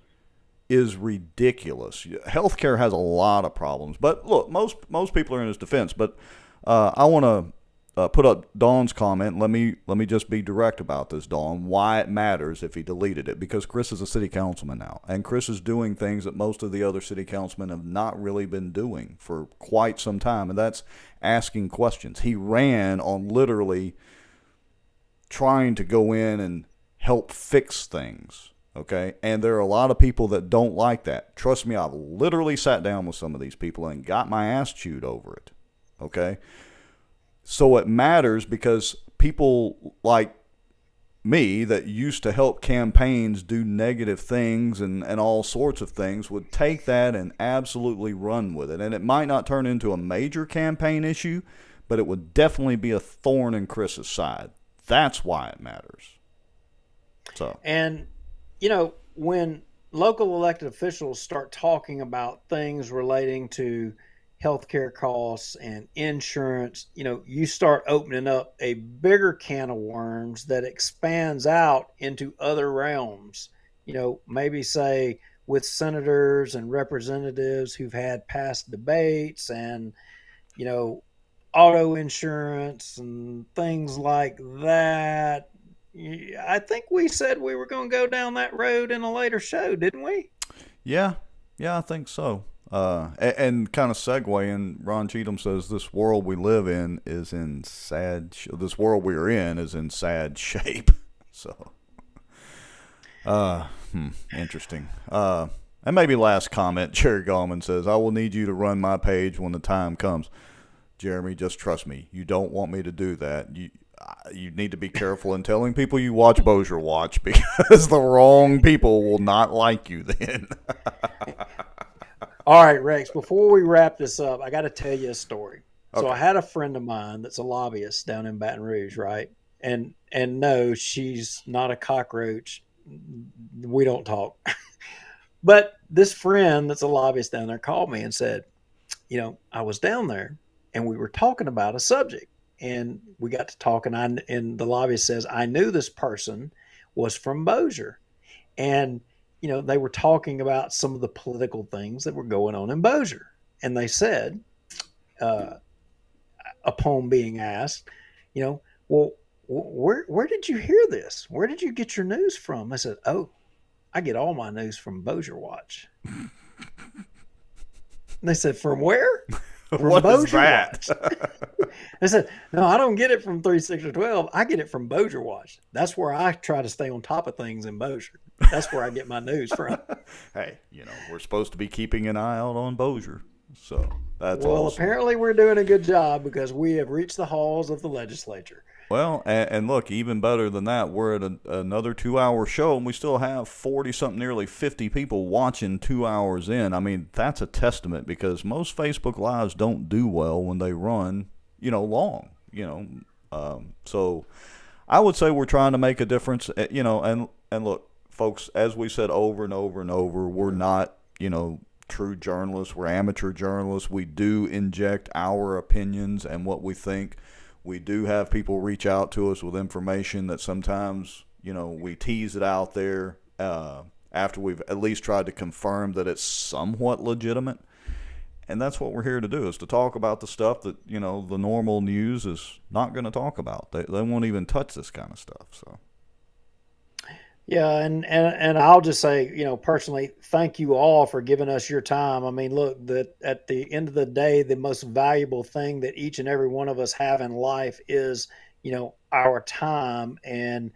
is ridiculous. Healthcare has a lot of problems. But look, most people are in his defense. But I want to put up Dawn's comment. Let me just be direct about this, Dawn. Why it matters if he deleted it? Because Chris is a city councilman now, and Chris is doing things that most of the other city councilmen have not really been doing for quite some time, and that's asking questions. He ran on literally trying to go in and help fix things. Okay, and there are a lot of people that don't like that. Trust me, I've literally sat down with some of these people and got my ass chewed over it. Okay. So it matters because people like me that used to help campaigns do negative things and all sorts of things would take that and absolutely run with it. And it might not turn into a major campaign issue, but it would definitely be a thorn in Chris's side. That's why it matters. So, and, you know, when local elected officials start talking about things relating to healthcare costs and insurance, you know, you start opening up a bigger can of worms that expands out into other realms. You know, maybe say with senators and representatives who've had past debates and, you know, auto insurance and things like that. I think we said we were going to go down that road in a later show, didn't we? Yeah, I think so. And kind of segueing, Ron Cheatham says this world we live in is in this world we are in is in sad shape. So, interesting. And maybe last comment, Jerry Gallman says, I will need you to run my page when the time comes. Jeremy, just trust me. You don't want me to do that. You need to be careful in telling people you watch Bossier Watch, because the wrong people will not like you then. All right, Rex, before we wrap this up, I got to tell you a story. So Okay. I had a friend of mine that's a lobbyist down in Baton Rouge, right? And no, she's not a cockroach. We don't talk. But this friend that's a lobbyist down there called me and said, I was down there and we were talking about a subject, and we got to talking. And the lobbyist says, I knew this person was from Bossier, and they were talking about some of the political things that were going on in Bossier. And they said, upon being asked, well, where did you hear this? Where did you get your news from? I said, oh, I get all my news from Bossier Watch. And they said, from where? From What is Bossier that? Watch. I said, no, I don't get it from 3, 6, or 12. I get it from Bossier Watch. That's where I try to stay on top of things in Bossier. That's where I get my news from. Hey, we're supposed to be keeping an eye out on Bossier. So that's well, awesome. Apparently we're doing a good job because we have reached the halls of the legislature. Well, and look, even better than that, we're at another 2-hour show, and we still have 40-something, nearly 50 people watching 2 hours in. I mean, that's a testament, because most Facebook Lives don't do well when they run, long, So I would say we're trying to make a difference, and look, folks, as we said over and over and over, we're not, true journalists. We're amateur journalists. We do inject our opinions and what we think. We do have people reach out to us with information that sometimes, we tease it out there after we've at least tried to confirm that it's somewhat legitimate. And that's what we're here to do, is to talk about the stuff that, the normal news is not going to talk about. They won't even touch this kind of stuff. So. Yeah, and I'll just say, personally, thank you all for giving us your time. I mean, look, at the end of the day, the most valuable thing that each and every one of us have in life is, our time. And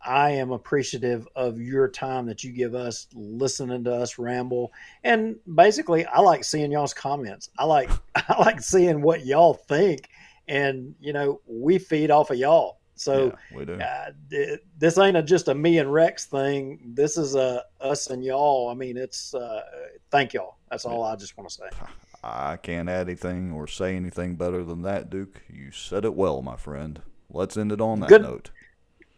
I am appreciative of your time that you give us listening to us ramble. And basically, I like seeing y'all's comments. I like seeing what y'all think. And, we feed off of y'all. So yeah, we do. This ain't just a me and Rex thing. This is a us and y'all. I mean, it's thank y'all. That's all I just want to say. I can't add anything or say anything better than that, Duke. You said it well, my friend. Let's end it on that note.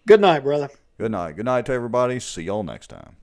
Good night, brother. Good night. Good night to everybody. See y'all next time.